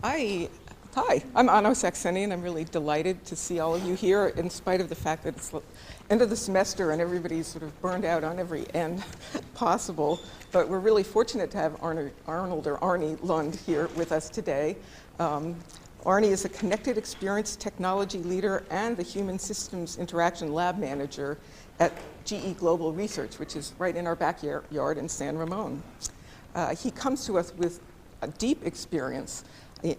Hi, I'm Anno Saxenian. I'm really delighted to see all of you here, in spite of the fact that it's the end of the semester and everybody's sort of burned out on every end possible. But we're really fortunate to have Arnold or Arnie Lund here with us today. Arnie is a connected experience technology leader and the Human Systems Interaction Lab Manager at GE Global Research, which is right in our backyard in San Ramon. He comes to us with a deep experience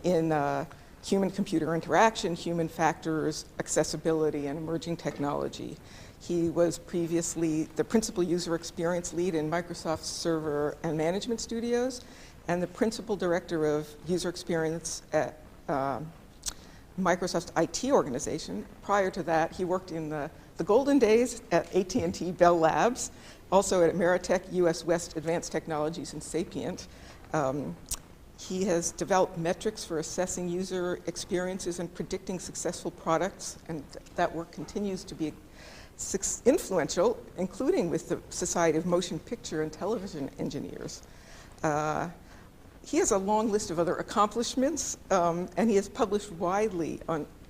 in human-computer interaction, human factors, accessibility, and emerging technology. He was previously the principal user experience lead in Microsoft Server and Management Studios, and the principal director of user experience at Microsoft's IT organization. Prior to that, he worked in the golden days at AT&T Bell Labs, also at Ameritech, US West Advanced Technologies, and Sapient. He has developed metrics for assessing user experiences and predicting successful products, and that work continues to be influential, including with the Society of Motion Picture and Television Engineers. He has a long list of other accomplishments, and he has published widely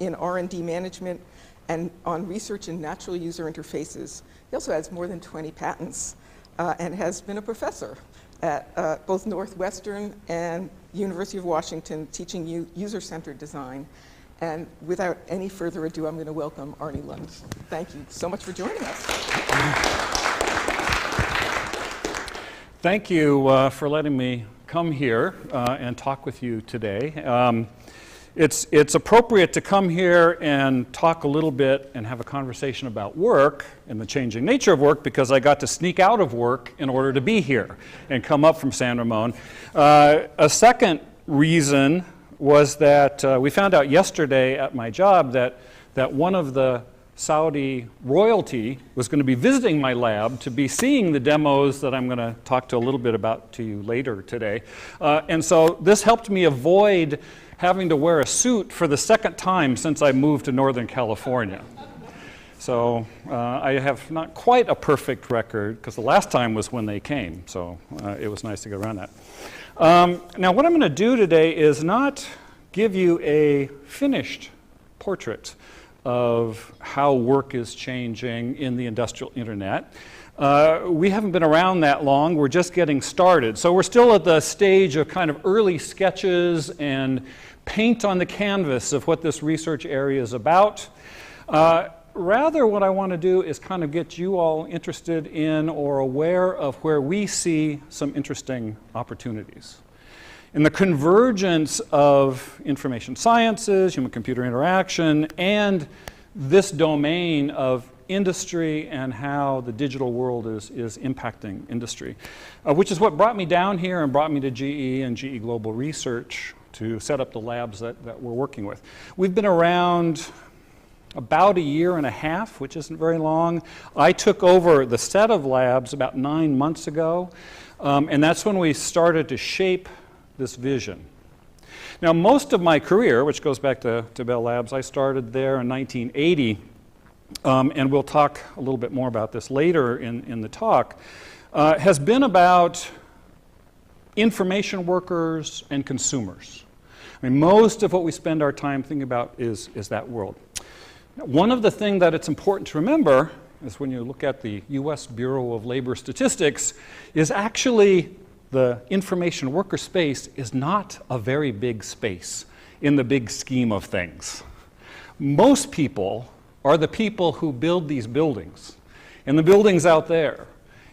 in R&D management and on research in natural user interfaces. He also has more than 20 patents and has been a professor at both Northwestern and University of Washington, teaching user-centered design. And without any further ado, I'm going to welcome Arnie Lund. Thank you so much for joining us. Thank you for letting me come here and talk with you today. It's appropriate to come here and talk a little bit and have a conversation about work and the changing nature of work, because I got to sneak out of work in order to be here and come up from San Ramon. A second reason was that we found out yesterday at my job that one of the Saudi royalty was going to be visiting my lab to be seeing the demos that I'm going to talk to a little bit about to you later today. And so this helped me avoid having to wear a suit for the second time since I moved to Northern California. So I have not quite a perfect record, because the last time was when they came, so it was nice to get around that. Now what I'm going to do today is not give you a finished portrait of how work is changing in the industrial internet. We haven't been around that long. We're just getting started. So we're still at the stage of kind of early sketches and paint on the canvas of what this research area is about. Rather, what I want to do is kind of get you all interested in or aware of where we see some interesting opportunities. In the convergence of information sciences, human-computer interaction, and this domain of industry and how the digital world is impacting industry, which is what brought me down here and brought me to GE and GE Global Research to set up the labs that we're working with. We've been around about a year and a half, which isn't very long. I took over the set of labs about 9 months ago, and that's when we started to shape this vision. Now, most of my career, which goes back to Bell Labs, I started there in 1980, and we'll talk a little bit more about this later in the talk, has been about information workers and consumers. I mean, most of what we spend our time thinking about is that world. Now, one of the things that it's important to remember is when you look at the US Bureau of Labor Statistics is actually the information worker space is not a very big space in the big scheme of things. Most people are the people who build these buildings and the buildings out there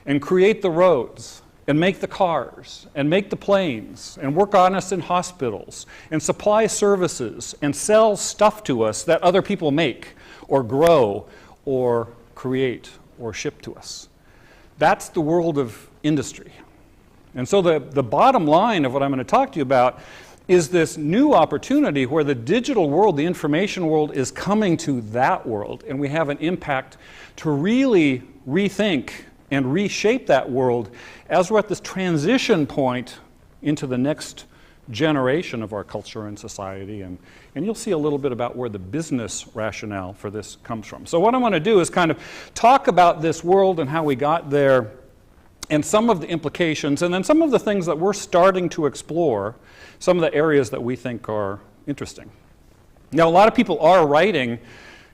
and create the roads and make the cars and make the planes and work on us in hospitals and supply services and sell stuff to us that other people make or grow or create or ship to us. That's the world of industry. And so the bottom line of what I'm going to talk to you about is this new opportunity where the digital world, the information world, is coming to that world, and we have an impact to really rethink and reshape that world as we're at this transition point into the next generation of our culture and society. And you'll see a little bit about where the business rationale for this comes from. So what I want to do is kind of talk about this world and how we got there and some of the implications, and then some of the things that we're starting to explore, some of the areas that we think are interesting. Now, a lot of people are writing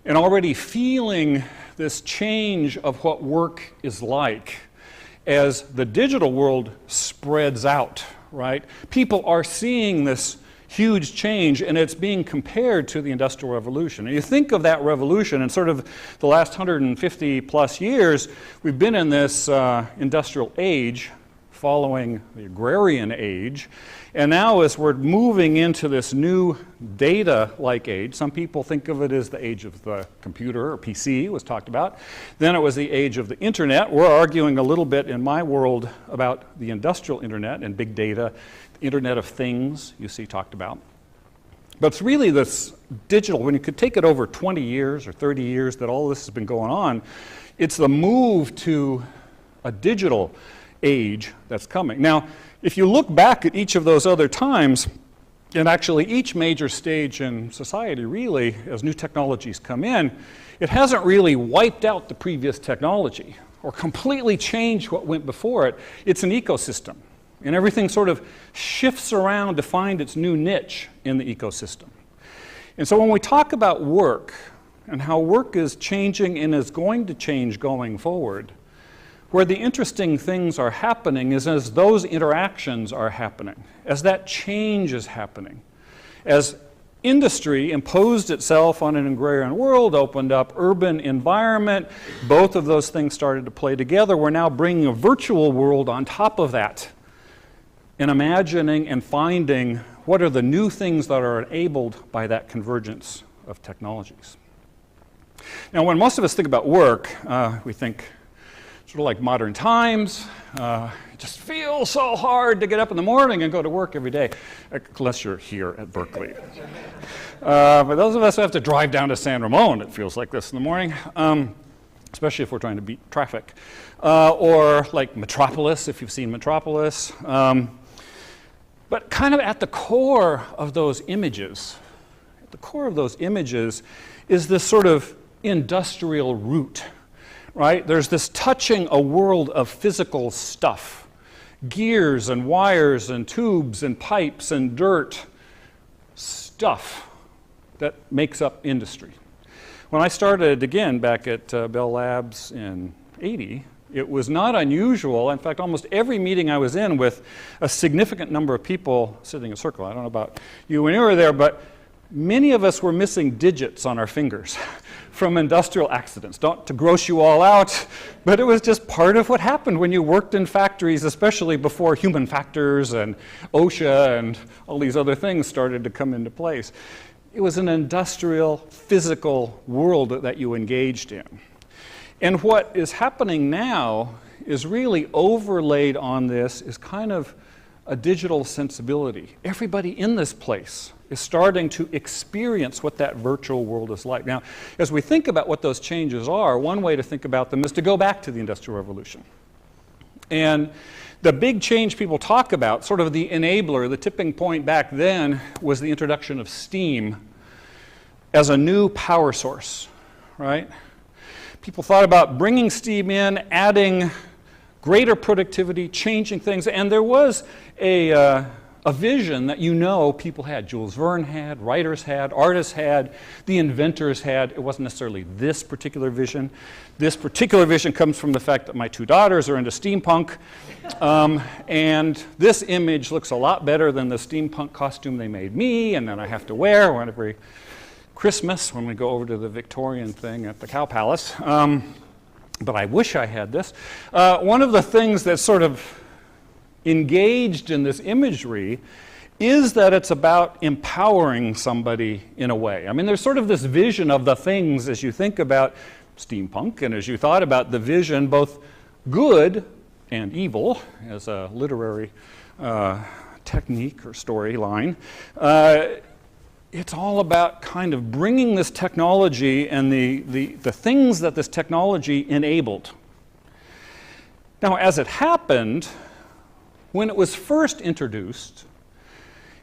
and already feeling this change of what work is like as the digital world spreads out, right? People are seeing this huge change, and it's being compared to the Industrial Revolution. And you think of that revolution, and sort of the last 150 plus years, we've been in this industrial age following the agrarian age, and now as we're moving into this new data-like age, some people think of it as the age of the computer, or PC was talked about. Then it was the age of the internet. We're arguing a little bit in my world about the industrial internet and big data, Internet of Things, you see talked about. But it's really this digital, when you could take it over 20 years or 30 years that all this has been going on, it's the move to a digital age that's coming. Now, if you look back at each of those other times, and actually each major stage in society really, as new technologies come in, it hasn't really wiped out the previous technology or completely changed what went before it. It's an ecosystem. And everything sort of shifts around to find its new niche in the ecosystem. And so when we talk about work and how work is changing and is going to change going forward, where the interesting things are happening is as those interactions are happening, as that change is happening, as industry imposed itself on an agrarian world, opened up urban environment, both of those things started to play together. We're now bringing a virtual world on top of that, and imagining and finding what are the new things that are enabled by that convergence of technologies. Now, when most of us think about work, we think sort of like modern times. It just feels so hard to get up in the morning and go to work every day, unless you're here at Berkeley. But those of us who have to drive down to San Ramon, it feels like this in the morning, especially if we're trying to beat traffic. Or like Metropolis, if you've seen Metropolis. But kind of at the core of those images, is this sort of industrial root, right? There's this touching a world of physical stuff, gears and wires and tubes and pipes and dirt, stuff that makes up industry. When I started again back at Bell Labs in '80, it was not unusual. In fact, almost every meeting I was in with a significant number of people sitting in a circle. I don't know about you when you were there, but many of us were missing digits on our fingers from industrial accidents. Don't to gross you all out, but it was just part of what happened when you worked in factories, especially before human factors and OSHA and all these other things started to come into place. It was an industrial, physical world that you engaged in. And what is happening now is really overlaid on this is kind of a digital sensibility. Everybody in this place is starting to experience what that virtual world is like. Now, as we think about what those changes are, one way to think about them is to go back to the Industrial Revolution. And the big change people talk about, sort of the enabler, the tipping point back then, was the introduction of steam as a new power source, right? People thought about bringing steam in, adding greater productivity, changing things, and there was a vision that people had. Jules Verne had, writers had, artists had, the inventors had. It wasn't necessarily this particular vision. This particular vision comes from the fact that my two daughters are into steampunk, and this image looks a lot better than the steampunk costume they made me, and then I have to wear every Christmas when we go over to the Victorian thing at the Cow Palace. But I wish I had this. One of the things that's sort of engaged in this imagery is that it's about empowering somebody in a way. I mean, there's sort of this vision of the things as you think about steampunk and as you thought about the vision, both good and evil as a literary technique or storyline. It's all about kind of bringing this technology and the things that this technology enabled. Now, as it happened, when it was first introduced,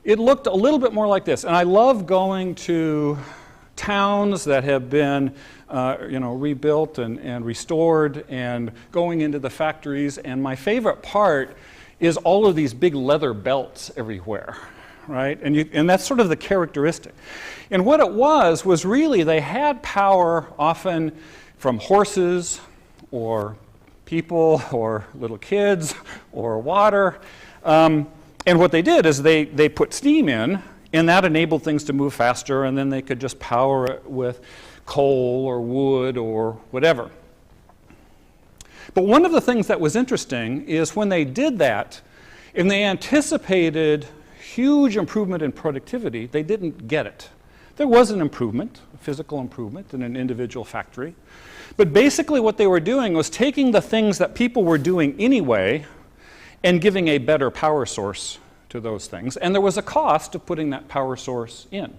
it looked a little bit more like this. And I love going to towns that have been rebuilt and restored and going into the factories. And my favorite part is all of these big leather belts everywhere, right? And that's sort of the characteristic. And what it was really they had power often from horses or people or little kids or water. And what they did is they put steam in, and that enabled things to move faster, and then they could just power it with coal or wood or whatever. But one of the things that was interesting is when they did that, and they anticipated huge improvement in productivity, they didn't get it. There was an improvement, a physical improvement in an individual factory. But basically what they were doing was taking the things that people were doing anyway and giving a better power source to those things. And there was a cost of putting that power source in.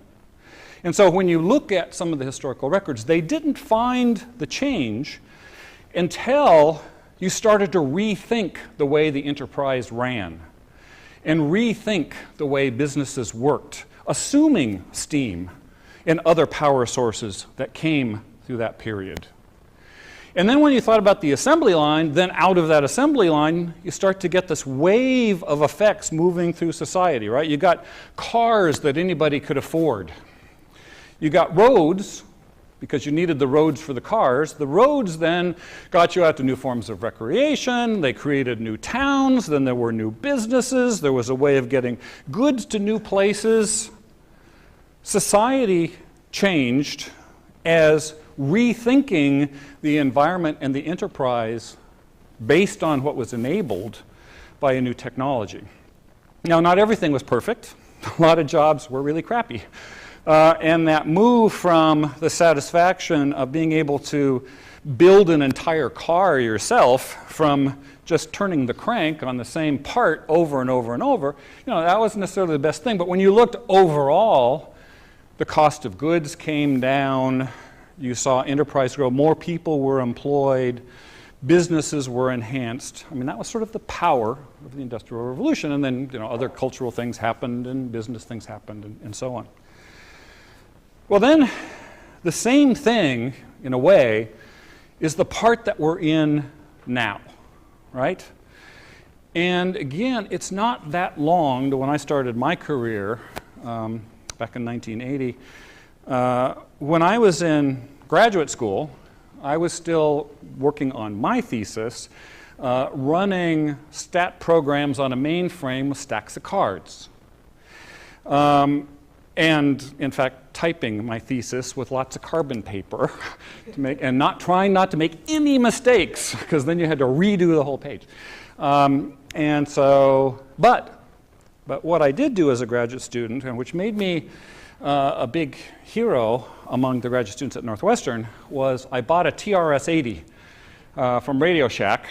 And so when you look at some of the historical records, they didn't find the change until you started to rethink the way the enterprise ran and rethink the way businesses worked, assuming steam and other power sources that came through that period. And then when you thought about the assembly line, then out of that assembly line, you start to get this wave of effects moving through society, right? You got cars that anybody could afford. You got roads, because you needed the roads for the cars. The roads then got you out to new forms of recreation. They created new towns. Then there were new businesses. There was a way of getting goods to new places. Society changed as rethinking the environment and the enterprise based on what was enabled by a new technology. Now, not everything was perfect. A lot of jobs were really crappy. And that move from the satisfaction of being able to build an entire car yourself from just turning the crank on the same part over and over and over, that wasn't necessarily the best thing. But when you looked overall, the cost of goods came down. You saw enterprise grow. More people were employed. Businesses were enhanced. I mean, that was sort of the power of the Industrial Revolution. And then, other cultural things happened and business things happened and so on. Well, then, the same thing, in a way, is the part that we're in now, right? And again, it's not that long to when I started my career back in 1980. When I was in graduate school, I was still working on my thesis, running stat programs on a mainframe with stacks of cards. And in fact, typing my thesis with lots of carbon paper and trying not to make any mistakes, because then you had to redo the whole page. And so, but what I did do as a graduate student, and which made me a big hero among the graduate students at Northwestern, was I bought a TRS-80 from Radio Shack,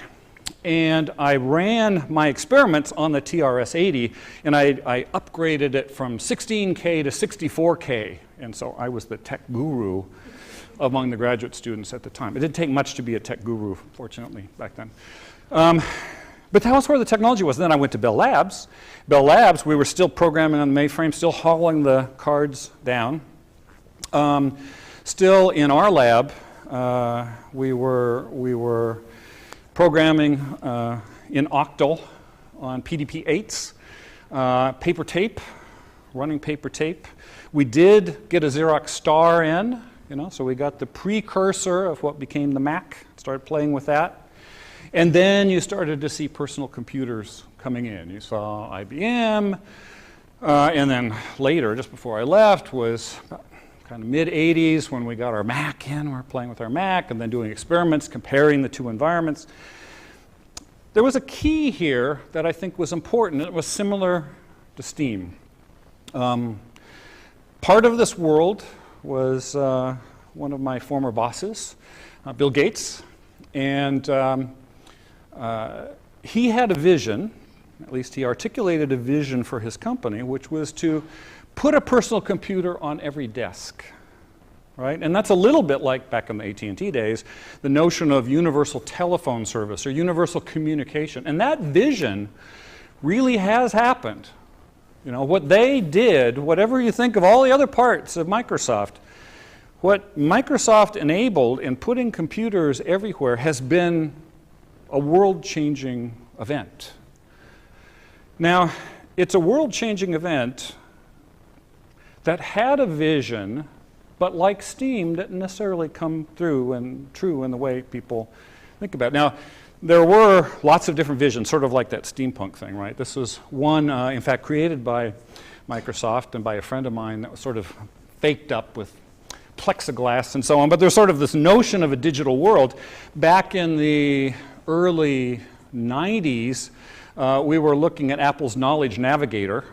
and I ran my experiments on the TRS-80, and I upgraded it from 16K to 64K, and so I was the tech guru among the graduate students at the time. It didn't take much to be a tech guru, fortunately, back then. But that was where the technology was. Then I went to Bell Labs. Bell Labs, we were still programming on the mainframe, still hauling the cards down. Still in our lab, we were programming in Octal on PDP-8s, paper tape, running paper tape. We did get a Xerox Star in, so we got the precursor of what became the Mac, started playing with that. And then you started to see personal computers coming in. You saw IBM, and then later, just before I left, was kind of mid-'80s when we got our Mac in. We were playing with our Mac and then doing experiments, comparing the two environments. There was a key here that I think was important. It was similar to steam. Part of this world was one of my former bosses, Bill Gates, and he had a vision, at least he articulated a vision for his company, which was to put a personal computer on every desk, right? And that's a little bit like back in the AT&T days, the notion of universal telephone service or universal communication. And that vision really has happened. What they did, whatever you think of all the other parts of Microsoft, what Microsoft enabled in putting computers everywhere has been a world-changing event. Now, it's a world-changing event that had a vision, but like Steam, didn't necessarily come through and true in the way people think about it. Now, there were lots of different visions, sort of like that steampunk thing, right? This was one, in fact, created by Microsoft and by a friend of mine that was sort of faked up with plexiglass and so on. But there's sort of this notion of a digital world. Back in the early 90s, we were looking at Apple's Knowledge Navigator,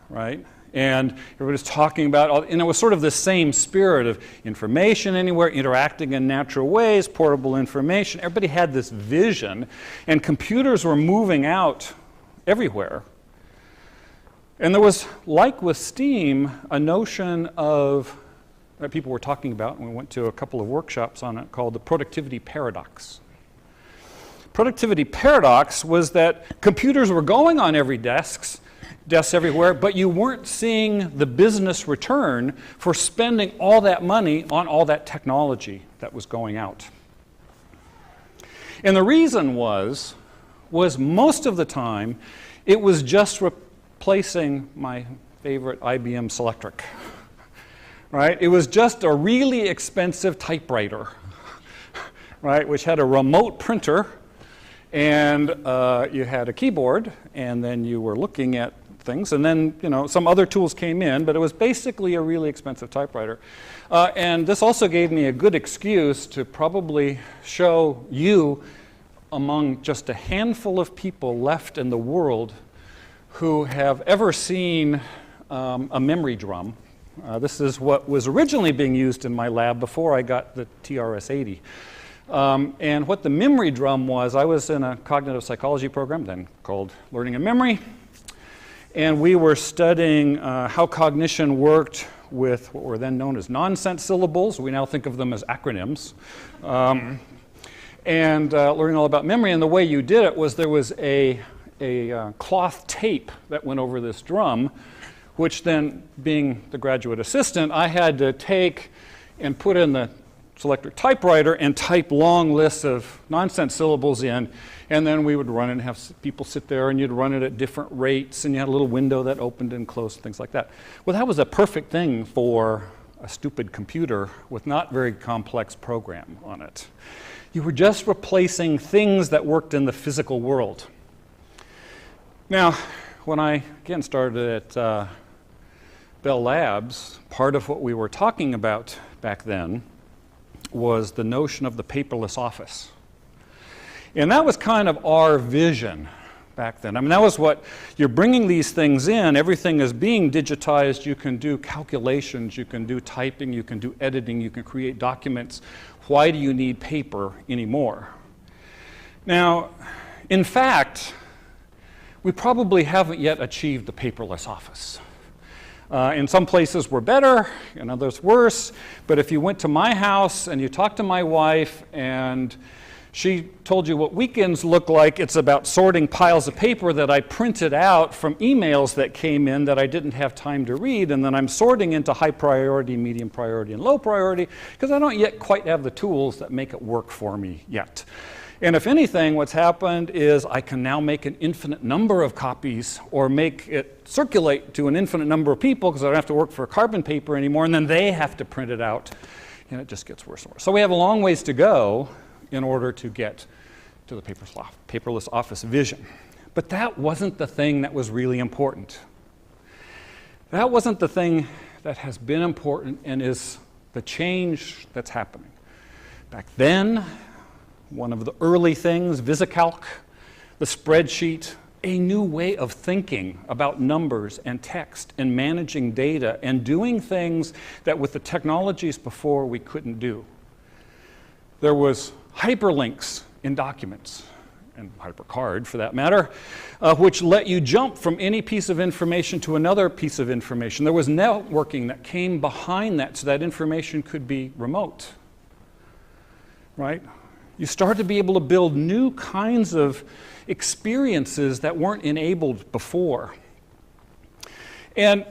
right? And everybody's talking about, and it was sort of the same spirit of information anywhere, interacting in natural ways, portable information. Everybody had this vision, and computers were moving out everywhere. And there was, like with Steam, a notion of, that people were talking about, and we went to a couple of workshops on it, called the productivity paradox. Productivity paradox was that computers were going on every desks everywhere, but you weren't seeing the business return for spending all that money on all that technology that was going out. And the reason was most of the time, it was just replacing my favorite IBM Selectric, right? It was just a really expensive typewriter, right, which had a remote printer, and you had a keyboard, and then you were looking at things, and then some other tools came in, but it was basically a really expensive typewriter. And this also gave me a good excuse to probably show you, among just a handful of people left in the world who have ever seen a memory drum. This is what was originally being used in my lab before I got the TRS-80. And what the memory drum was, I was in a cognitive psychology program then called Learning and Memory, and we were studying how cognition worked with what were then known as nonsense syllables. We now think of them as acronyms. And learning all about memory. And the way you did it was there was a cloth tape that went over this drum, which then, being the graduate assistant, I had to take and put in the Selectric typewriter and type long lists of nonsense syllables in, and then we would run it and have people sit there, and you'd run it at different rates, and you had a little window that opened and closed, things like that. Well, that was a perfect thing for a stupid computer with not very complex program on it. You were just replacing things that worked in the physical world. Now, when I, again, started at Bell Labs, part of what we were talking about back then was the notion of the paperless office. And that was kind of our vision back then. I mean, that was what, you're bringing these things in, everything is being digitized, you can do calculations, you can do typing, you can do editing, you can create documents. Why do you need paper anymore? Now, in fact, we probably haven't yet achieved the paperless office. In some places we're better, in others worse, but if you went to my house and you talked to my wife and she told you what weekends look like, it's about sorting piles of paper that I printed out from emails that came in that I didn't have time to read, and then I'm sorting into high priority, medium priority, and low priority, because I don't yet quite have the tools that make it work for me yet. And if anything, what's happened is I can now make an infinite number of copies or make it circulate to an infinite number of people because I don't have to work for carbon paper anymore, and then they have to print it out, and it just gets worse and worse. So we have a long ways to go in order to get to the paperless office vision. But that wasn't the thing that was really important. That wasn't the thing that has been important and is the change that's happening. Back then, one of the early things, VisiCalc, the spreadsheet, a new way of thinking about numbers and text and managing data and doing things that with the technologies before we couldn't do. There was hyperlinks in documents, and HyperCard for that matter, which let you jump from any piece of information to another piece of information. There was networking that came behind that so that information could be remote, right? You start to be able to build new kinds of experiences that weren't enabled before. And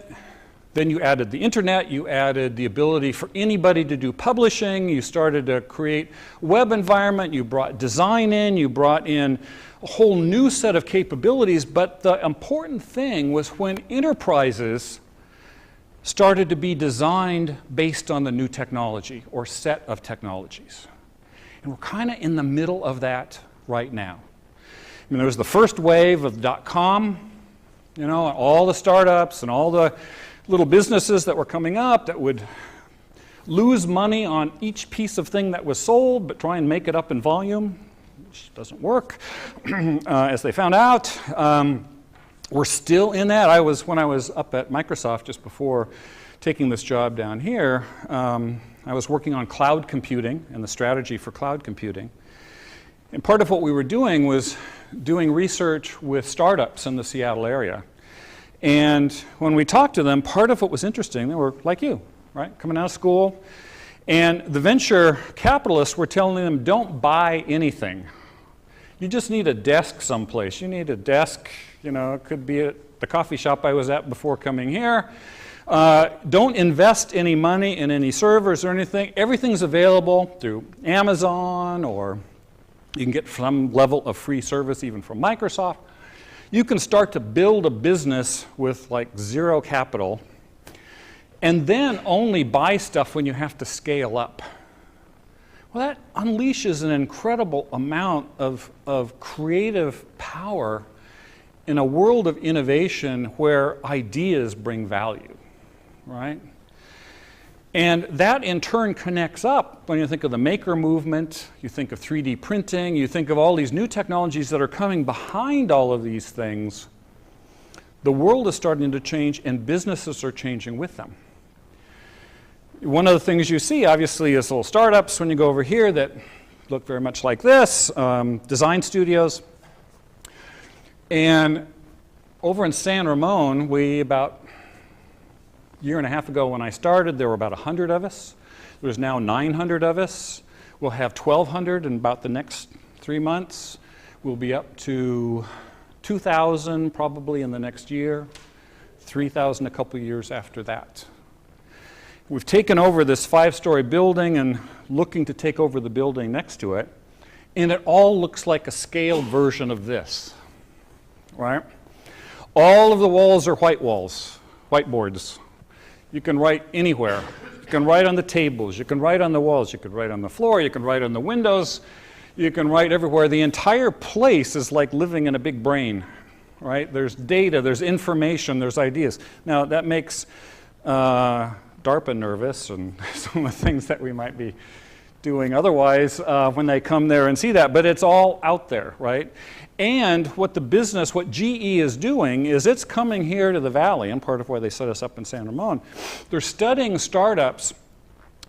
Then you added the internet, you added the ability for anybody to do publishing, you started to create web environment, you brought design in, you brought in a whole new set of capabilities, but the important thing was when enterprises started to be designed based on the new technology or set of technologies. And we're kind of in the middle of that right now. I mean, there was the first wave of .com, you know, and all the startups and all the little businesses that were coming up that would lose money on each piece of thing that was sold, but try and make it up in volume, which doesn't work, as they found out. We're still in that. When I was up at Microsoft just before taking this job down here, I was working on cloud computing and the strategy for cloud computing. And part of what we were doing was doing research with startups in the Seattle area. And when we talked to them, part of what was interesting, they were like you, right? Coming out of school. And the venture capitalists were telling them, don't buy anything. You just need a desk someplace. You need a desk, you know, it could be at the coffee shop I was at before coming here. Don't invest any money in any servers or anything. Everything's available through Amazon, or you can get some level of free service even from Microsoft. You can start to build a business with like zero capital and then only buy stuff when you have to scale up. Well, that unleashes an incredible amount of creative power in a world of innovation where ideas bring value, right? And that in turn connects up when you think of the maker movement, you think of 3D printing, you think of all these new technologies that are coming behind all of these things. The world is starting to change and businesses are changing with them. One of the things you see, obviously, is little startups when you go over here that look very much like this, design studios. And over in San Ramon, about a year and a half ago when I started, there were about 100 of us. There's now 900 of us. We'll have 1,200 in about the next 3 months. We'll be up to 2,000 probably in the next year, 3,000 a couple years after that. We've taken over this 5-story building and looking to take over the building next to it, and it all looks like a scaled version of this, right? All of the walls are whiteboards. You can write anywhere. You can write on the tables, you can write on the walls, you can write on the floor, you can write on the windows, you can write everywhere. The entire place is like living in a big brain, right? There's data, there's information, there's ideas. Now that makes DARPA nervous and some of the things that we might be doing otherwise when they come there and see that, but it's all out there, right? And what GE is doing is it's coming here to the Valley, and part of why they set us up in San Ramon. They're studying startups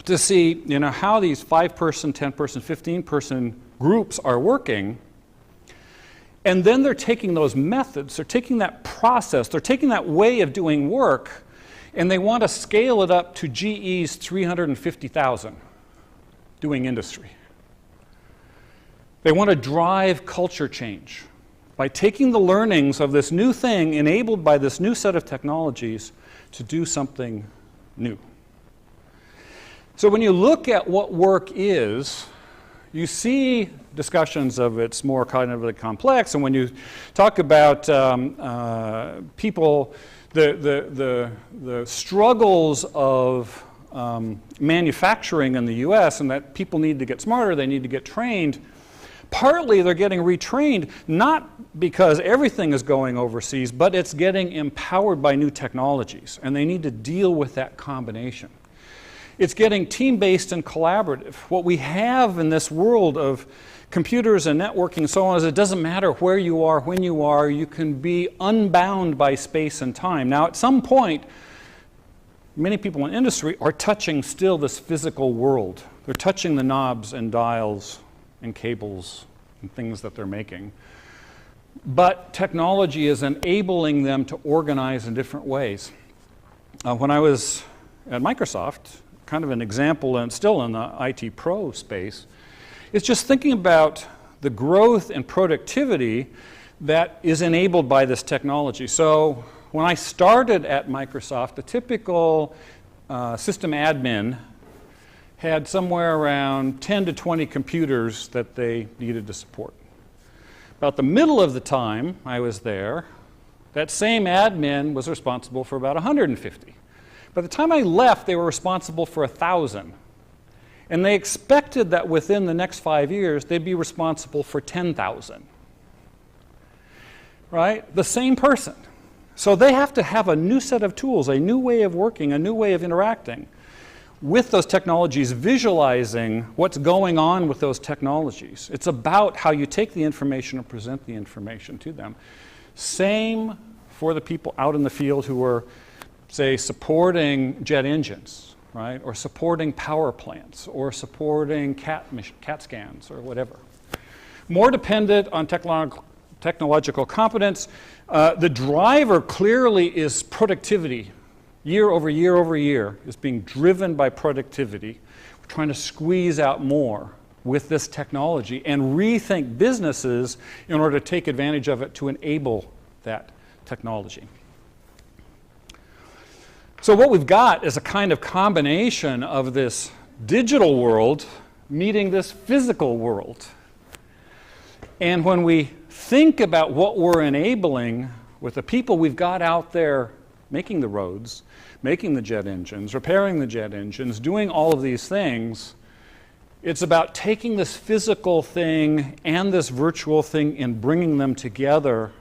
to see, you know, how these 5-person, 10-person, 15-person groups are working. And then they're taking those methods, they're taking that process, they're taking that way of doing work, and they want to scale it up to GE's 350,000 doing industry. They want to drive culture change by taking the learnings of this new thing enabled by this new set of technologies to do something new. So when you look at what work is, you see discussions of it's more cognitively complex, and when you talk about people, the struggles of manufacturing in the US, and that people need to get smarter, they need to get trained. Partly they're getting retrained, not because everything is going overseas, but it's getting empowered by new technologies, and they need to deal with that combination. It's getting team-based and collaborative. What we have in this world of computers and networking and so on is it doesn't matter where you are, when you are, you can be unbound by space and time. Now, at some point, many people in industry are touching still this physical world. They're touching the knobs and dials and cables and things that they're making. But technology is enabling them to organize in different ways. When I was at Microsoft, kind of an example, and still in the IT pro space, it's just thinking about the growth and productivity that is enabled by this technology. So When I started at Microsoft, a typical system admin had somewhere around 10 to 20 computers that they needed to support. About the middle of the time I was there, that same admin was responsible for about 150. By the time I left, they were responsible for 1,000. And they expected that within the next 5 years, they'd be responsible for 10,000. Right? The same person. So they have to have a new set of tools, a new way of working, a new way of interacting with those technologies, visualizing what's going on with those technologies. It's about how you take the information and present the information to them. Same for the people out in the field who are, say, supporting jet engines, right? Or supporting power plants, or supporting CAT scans, or whatever. More dependent on technological competence. The driver clearly is productivity. Year over year over year is being driven by productivity. We're trying to squeeze out more with this technology and rethink businesses in order to take advantage of it to enable that technology. So what we've got is a kind of combination of this digital world meeting this physical world. And when we think about what we're enabling with the people we've got out there making the roads, making the jet engines, repairing the jet engines, doing all of these things, it's about taking this physical thing and this virtual thing and bringing them together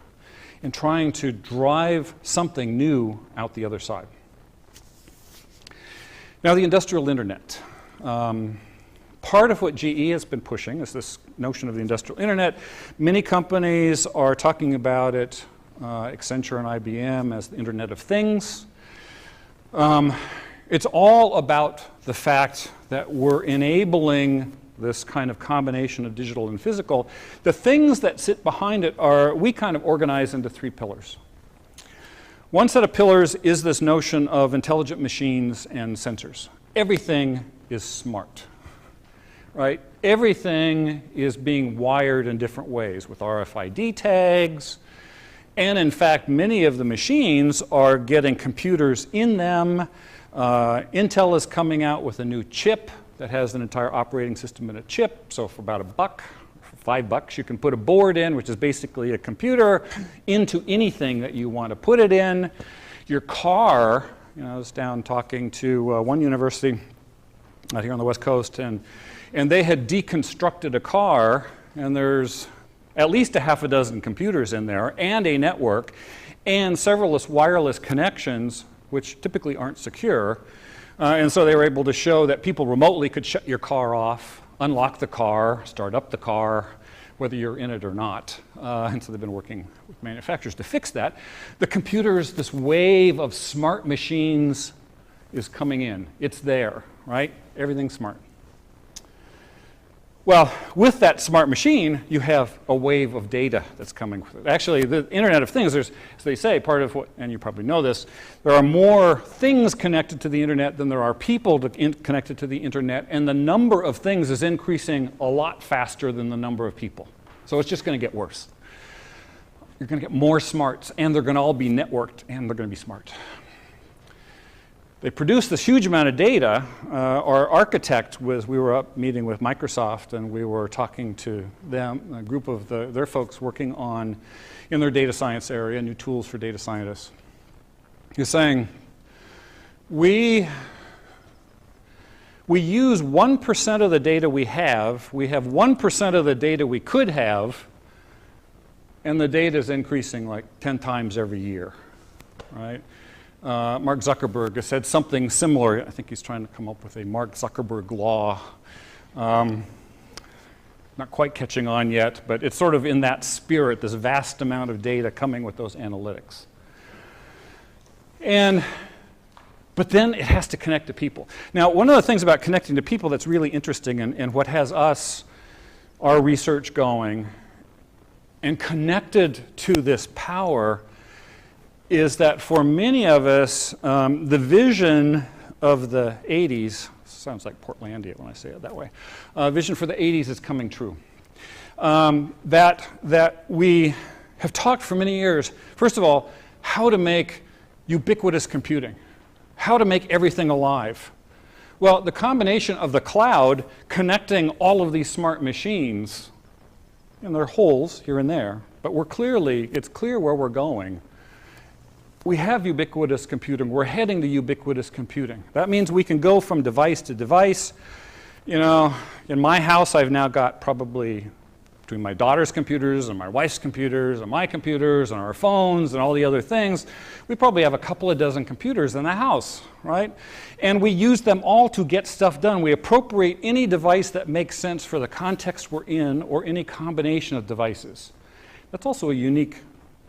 and trying to drive something new out the other side. Now, the industrial internet. Part of what GE has been pushing is this notion of the industrial internet. Many companies are talking about it, Accenture and IBM, as the Internet of Things. It's all about the fact that we're enabling this kind of combination of digital and physical. The things that sit behind it are, we kind of organize into 3 pillars. One set of pillars is this notion of intelligent machines and sensors. Everything is smart, right? Everything is being wired in different ways with RFID tags. And in fact, many of the machines are getting computers in them. Intel is coming out with a new chip that has an entire operating system in a chip. So for about $1, for $5, you can put a board in, which is basically a computer, into anything that you want to put it in. Your car, I was down talking to one university out here on the West Coast, and they had deconstructed a car, and there's at least a half a dozen computers in there, and a network, and several wireless connections, which typically aren't secure. And so they were able to show that people remotely could shut your car off, unlock the car, start up the car, whether you're in it or not. And so they've been working with manufacturers to fix that. The computers, this wave of smart machines is coming in. It's there, right? Everything's smart. Well, with that smart machine, you have a wave of data that's coming with it. Actually, the Internet of Things, there's, as they say, part of what, and you probably know this, there are more things connected to the Internet than there are people connected to the Internet, and the number of things is increasing a lot faster than the number of people. So it's just going to get worse. You're going to get more smarts, and they're going to all be networked, and they're going to be smart. They produced this huge amount of data. Our architect we were up meeting with Microsoft, and we were talking to them, a group of their folks working on, in their data science area, new tools for data scientists. He's saying, we use 1% of the data we have 1% of the data we could have, and the data is increasing like 10 times every year, right? Mark Zuckerberg has said something similar. I think he's trying to come up with a Mark Zuckerberg law. Not quite catching on yet, but it's sort of in that spirit, this vast amount of data coming with those analytics. But then it has to connect to people. Now, one of the things about connecting to people that's really interesting and what has our research going, and connected to this power, is that for many of us, the vision of the 80s, sounds like Portlandia when I say it that way, vision for the 80s is coming true. That we have talked for many years, first of all, how to make ubiquitous computing, how to make everything alive. Well, the combination of the cloud connecting all of these smart machines, and there are holes here and there, but it's clear where we're going. We have ubiquitous computing. We're heading to ubiquitous computing. That means we can go from device to device. You know, in my house, I've now got probably between my daughter's computers and my wife's computers and my computers and our phones and all the other things, we probably have a couple of dozen computers in the house, right? And we use them all to get stuff done. We appropriate any device that makes sense for the context we're in or any combination of devices. That's also a unique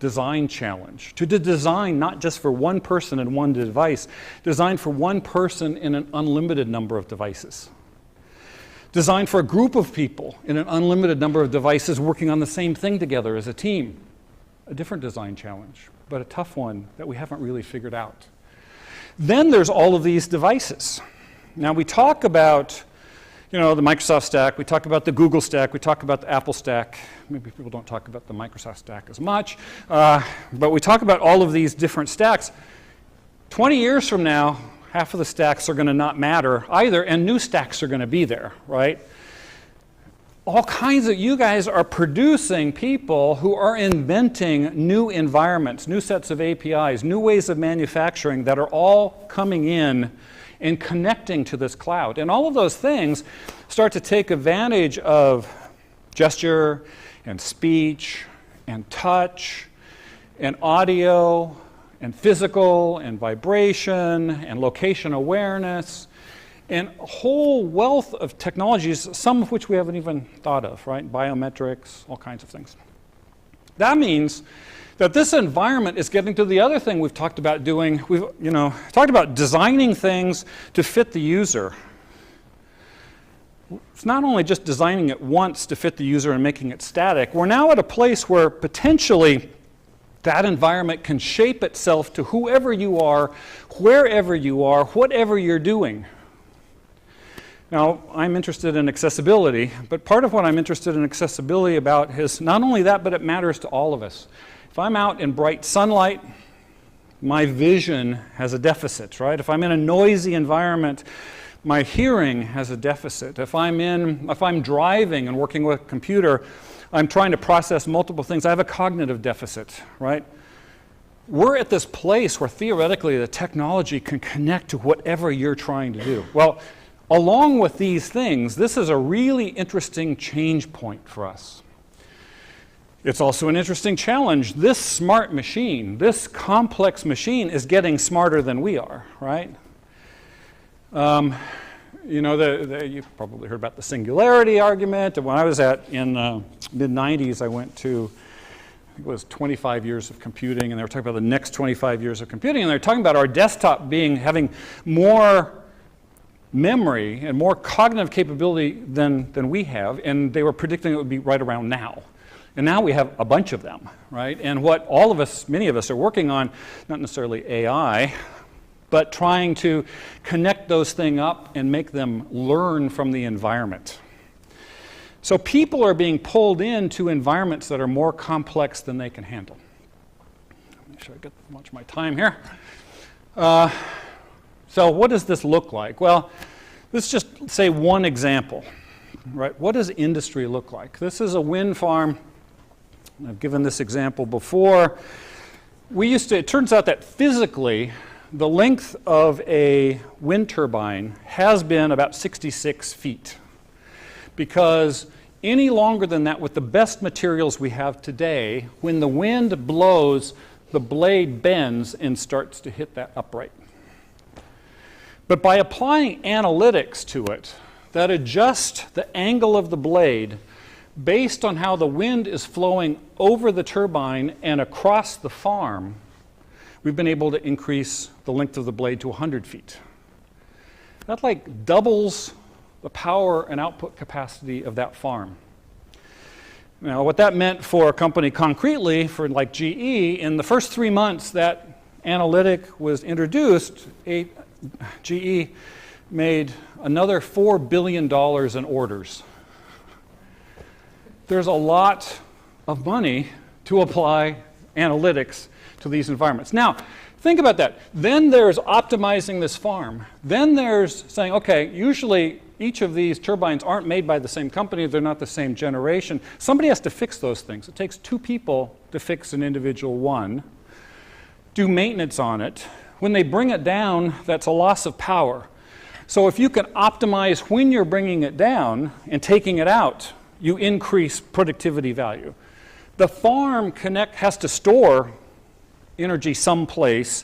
design challenge. To design not just for one person and one device, design for one person in an unlimited number of devices. Designed for a group of people in an unlimited number of devices working on the same thing together as a team. A different design challenge, but a tough one that we haven't really figured out. Then there's all of these devices. Now we talk about, you know, the Microsoft stack, we talk about the Google stack, we talk about the Apple stack. Maybe people don't talk about the Microsoft stack as much, but we talk about all of these different stacks. 20 years from now, half of the stacks are going to not matter either, and new stacks are going to be there, right? All kinds of, you guys are producing people who are inventing new environments, new sets of APIs, new ways of manufacturing that are all coming in and connecting to this cloud. And all of those things start to take advantage of gesture and speech and touch and audio and physical and vibration and location awareness and a whole wealth of technologies, some of which we haven't even thought of, right? Biometrics, all kinds of things. That means that this environment is getting to the other thing we've talked about doing. We've talked about designing things to fit the user. It's not only just designing it once to fit the user and making it static. We're now at a place where potentially that environment can shape itself to whoever you are, wherever you are, whatever you're doing. Now, I'm interested in accessibility, but part of what I'm interested in accessibility about is not only that, but it matters to all of us. If I'm out in bright sunlight, my vision has a deficit, right? If I'm in a noisy environment, my hearing has a deficit. If I'm driving and working with a computer, I'm trying to process multiple things. I have a cognitive deficit, right? We're at this place where theoretically the technology can connect to whatever you're trying to do. Well, along with these things, this is a really interesting change point for us. It's also an interesting challenge. This smart machine, this complex machine is getting smarter than we are, right? You know, you've probably heard about the singularity argument. And when I was in mid-90s, I went to, I think it was 25 years of computing, and they were talking about the next 25 years of computing, and they were talking about our desktop having more memory and more cognitive capability than we have, and they were predicting it would be right around now. And now we have a bunch of them, right? And what all of us, many of us are working on, not necessarily AI, but trying to connect those things up and make them learn from the environment. So people are being pulled into environments that are more complex than they can handle. Make sure I get much of my time here. So what does this look like? Well, let's just say one example, right? What does industry look like? This is a wind farm. I've given this example before. It turns out that physically, the length of a wind turbine has been about 66 feet. Because any longer than that, with the best materials we have today, when the wind blows, the blade bends and starts to hit that upright. But by applying analytics to it that adjust the angle of the blade based on how the wind is flowing over the turbine and across the farm, we've been able to increase the length of the blade to 100 feet. That like doubles the power and output capacity of that farm. Now, what that meant for a company concretely, for like GE, in the first 3 months that analytic was introduced, GE made another $4 billion in orders. There's a lot of money to apply analytics to these environments. Now, think about that. Then there's optimizing this farm. Then there's saying, okay, usually each of these turbines aren't made by the same company. They're not the same generation. Somebody has to fix those things. It takes 2 people to fix an individual one, do maintenance on it. When they bring it down, that's a loss of power. So if you can optimize when you're bringing it down and taking it out, you increase productivity value. The farm has to store energy someplace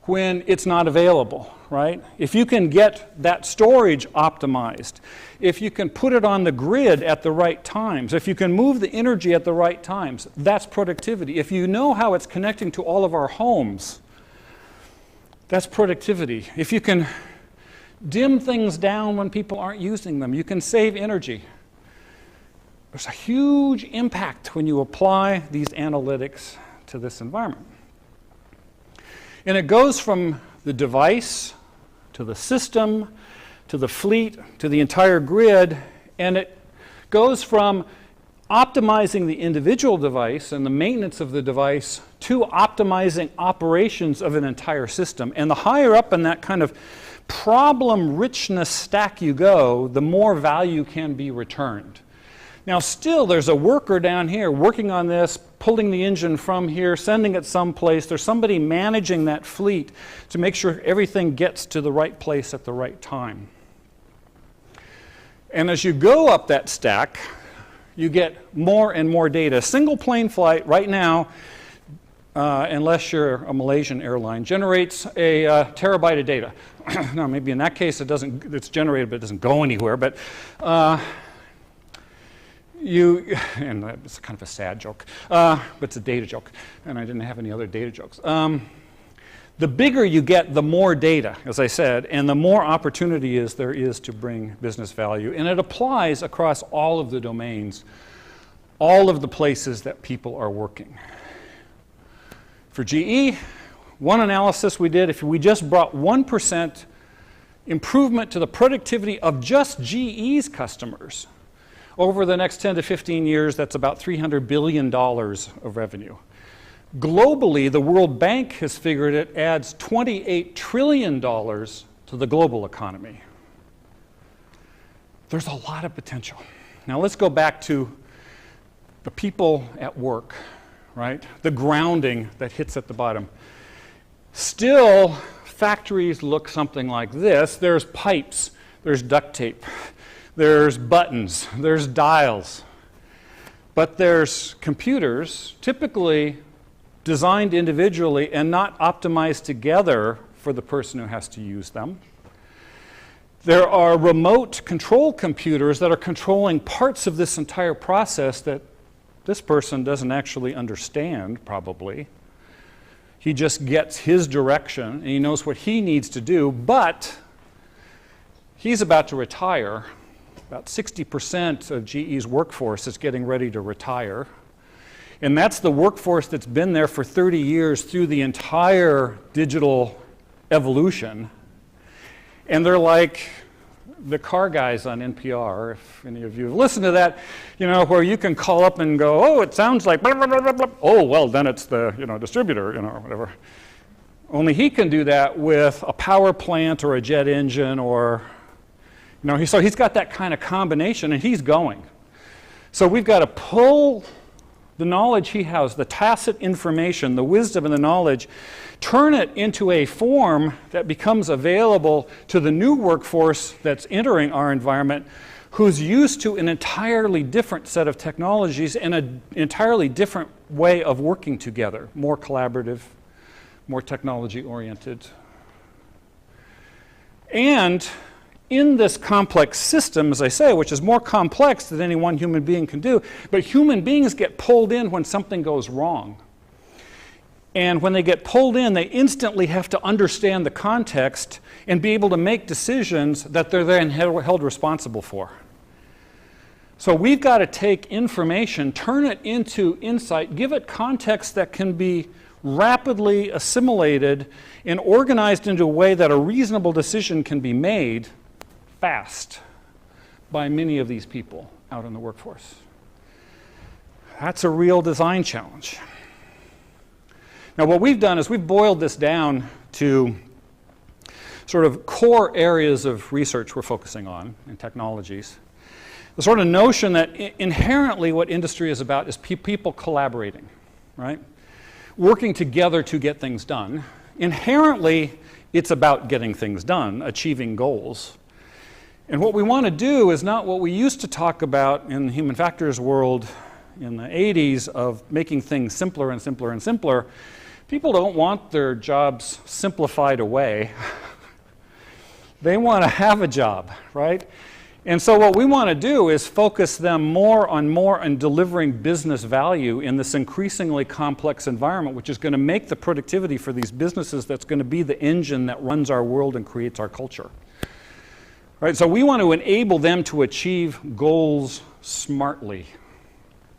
when it's not available, right? If you can get that storage optimized, if you can put it on the grid at the right times, if you can move the energy at the right times, that's productivity. If you know how it's connecting to all of our homes, that's productivity. If you can dim things down when people aren't using them, you can save energy. There's a huge impact when you apply these analytics to this environment. And it goes from the device to the system to the fleet to the entire grid, and it goes from optimizing the individual device and the maintenance of the device to optimizing operations of an entire system. And the higher up in that kind of problem richness stack you go, the more value can be returned. Now still there's a worker down here working on this, pulling the engine from here, sending it someplace. There's somebody managing that fleet to make sure everything gets to the right place at the right time. And as you go up that stack, you get more and more data. Single plane flight right now, unless you're a Malaysian airline, generates a terabyte of data. Now maybe in that case it's generated but it doesn't go anywhere, but and it's kind of a sad joke, but it's a data joke, and I didn't have any other data jokes. The bigger you get, the more data, as I said, and the more opportunity there is to bring business value. And it applies across all of the domains, all of the places that people are working. For GE, one analysis we did, if we just brought 1% improvement to the productivity of just GE's customers, over the next 10 to 15 years, that's about $300 billion of revenue. Globally, the World Bank has figured it adds $28 trillion to the global economy. There's a lot of potential. Now let's go back to the people at work, right? The grounding that hits at the bottom. Still, factories look something like this. There's pipes, there's duct tape, there's buttons, there's dials. But there's computers, typically designed individually and not optimized together for the person who has to use them. There are remote control computers that are controlling parts of this entire process that this person doesn't actually understand, probably. He just gets his direction and he knows what he needs to do, but he's about to retire. About 60% of GE's workforce is getting ready to retire. And that's the workforce that's been there for 30 years through the entire digital evolution. And they're like the car guys on NPR, if any of you have listened to that, where you can call up and go, oh, it sounds like blah, blah, blah, blah, blah. Oh, well, then it's the distributor, whatever. Only he can do that with a power plant or a jet engine or, so he's got that kind of combination and he's going. So we've got to pull the knowledge he has, the tacit information, the wisdom and the knowledge, turn it into a form that becomes available to the new workforce that's entering our environment, who's used to an entirely different set of technologies and an entirely different way of working together, more collaborative, more technology-oriented. And in this complex system, as I say, which is more complex than any one human being can do, but human beings get pulled in when something goes wrong. And when they get pulled in, they instantly have to understand the context and be able to make decisions that they're then held responsible for. So we've got to take information, turn it into insight, give it context that can be rapidly assimilated and organized into a way that a reasonable decision can be made fast by many of these people out in the workforce. That's a real design challenge. Now what we've done is we've boiled this down to sort of core areas of research we're focusing on in technologies. The sort of notion that inherently what industry is about is people collaborating, right? Working together to get things done. Inherently, it's about getting things done, achieving goals. And what we want to do is not what we used to talk about in the human factors world in the 80s of making things simpler and simpler and simpler. People don't want their jobs simplified away. They want to have a job, right? And so what we want to do is focus them more on delivering business value in this increasingly complex environment, which is going to make the productivity for these businesses that's going to be the engine that runs our world and creates our culture. Right? So we want to enable them to achieve goals smartly,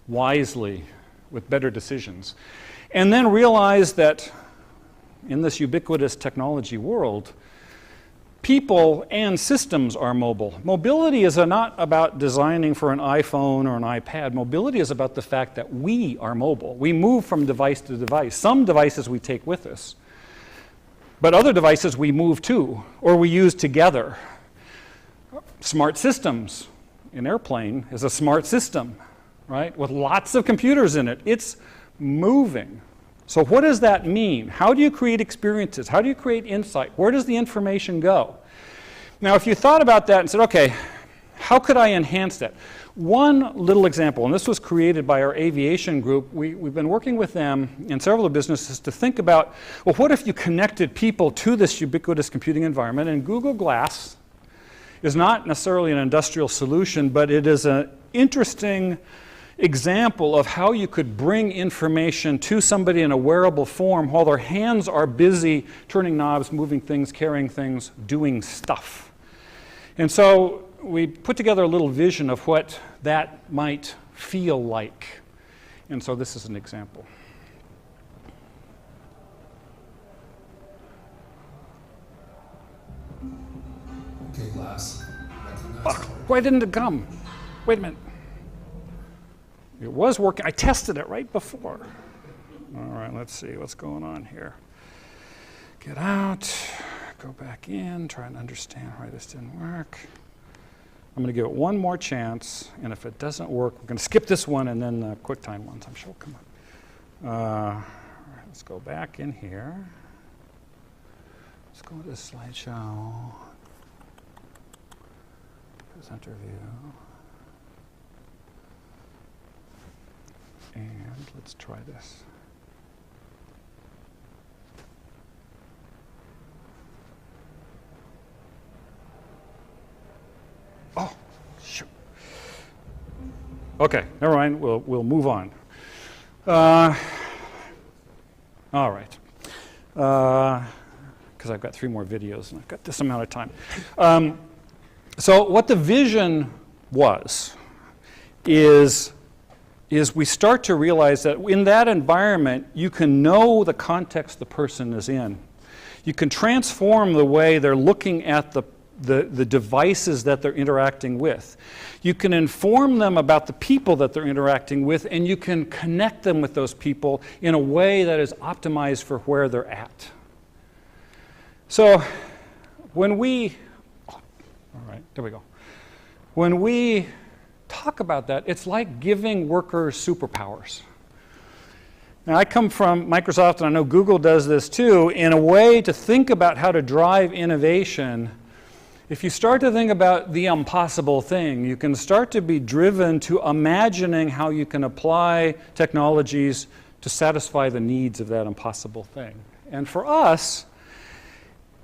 wisely, with better decisions. And then realize that in this ubiquitous technology world, people and systems are mobile. Mobility is not about designing for an iPhone or an iPad. Mobility is about the fact that we are mobile. We move from device to device. Some devices we take with us, but other devices we move to or we use together. Smart systems. An airplane is a smart system, right? With lots of computers in it. It's moving. So what does that mean? How do you create experiences? How do you create insight? Where does the information go? Now, if you thought about that and said, okay, how could I enhance that? One little example, and this was created by our aviation group. We've been working with them in several businesses to think about, well, what if you connected people to this ubiquitous computing environment? And Google Glass is not necessarily an industrial solution, but it is an interesting example of how you could bring information to somebody in a wearable form while their hands are busy turning knobs, moving things, carrying things, doing stuff. And so we put together a little vision of what that might feel like. And so this is an example. Okay, Glass. Why didn't it come? Wait a minute. It was working. I tested it right before. All right, let's see what's going on here. Get out, go back in, try and understand why this didn't work. I'm going to give it one more chance, and if it doesn't work, we're going to skip this one and then the QuickTime ones, I'm sure. Come on. All right, let's go back in here. Let's go to this slideshow. Presenter view. And let's try this. Oh, shoot. Okay, never mind. We'll move on. All right. Because I've got 3 more videos and I've got this amount of time. So what the vision is we start to realize that in that environment, you can know the context the person is in. You can transform the way they're looking at the devices that they're interacting with. You can inform them about the people that they're interacting with, and you can connect them with those people in a way that is optimized for where they're at. So when we, all right, there we go. When we talk about that, it's like giving workers superpowers. Now, I come from Microsoft, and I know Google does this too, in a way to think about how to drive innovation. If you start to think about the impossible thing, you can start to be driven to imagining how you can apply technologies to satisfy the needs of that impossible thing. And for us,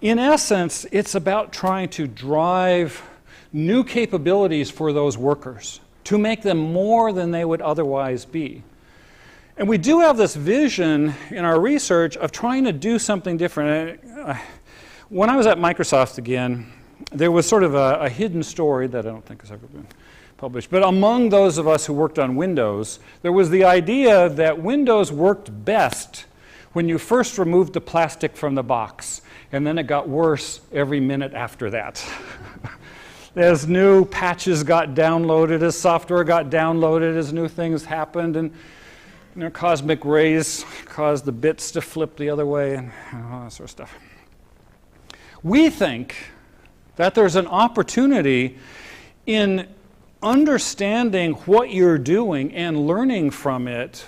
in essence, it's about trying to drive new capabilities for those workers to make them more than they would otherwise be. And we do have this vision in our research of trying to do something different. When I was at Microsoft again, there was sort of a hidden story that I don't think has ever been published. But among those of us who worked on Windows, there was the idea that Windows worked best when you first removed the plastic from the box, and then it got worse every minute after that. As new patches got downloaded, as software got downloaded, as new things happened, and cosmic rays cause the bits to flip the other way and all that sort of stuff. We think that there's an opportunity in understanding what you're doing and learning from it,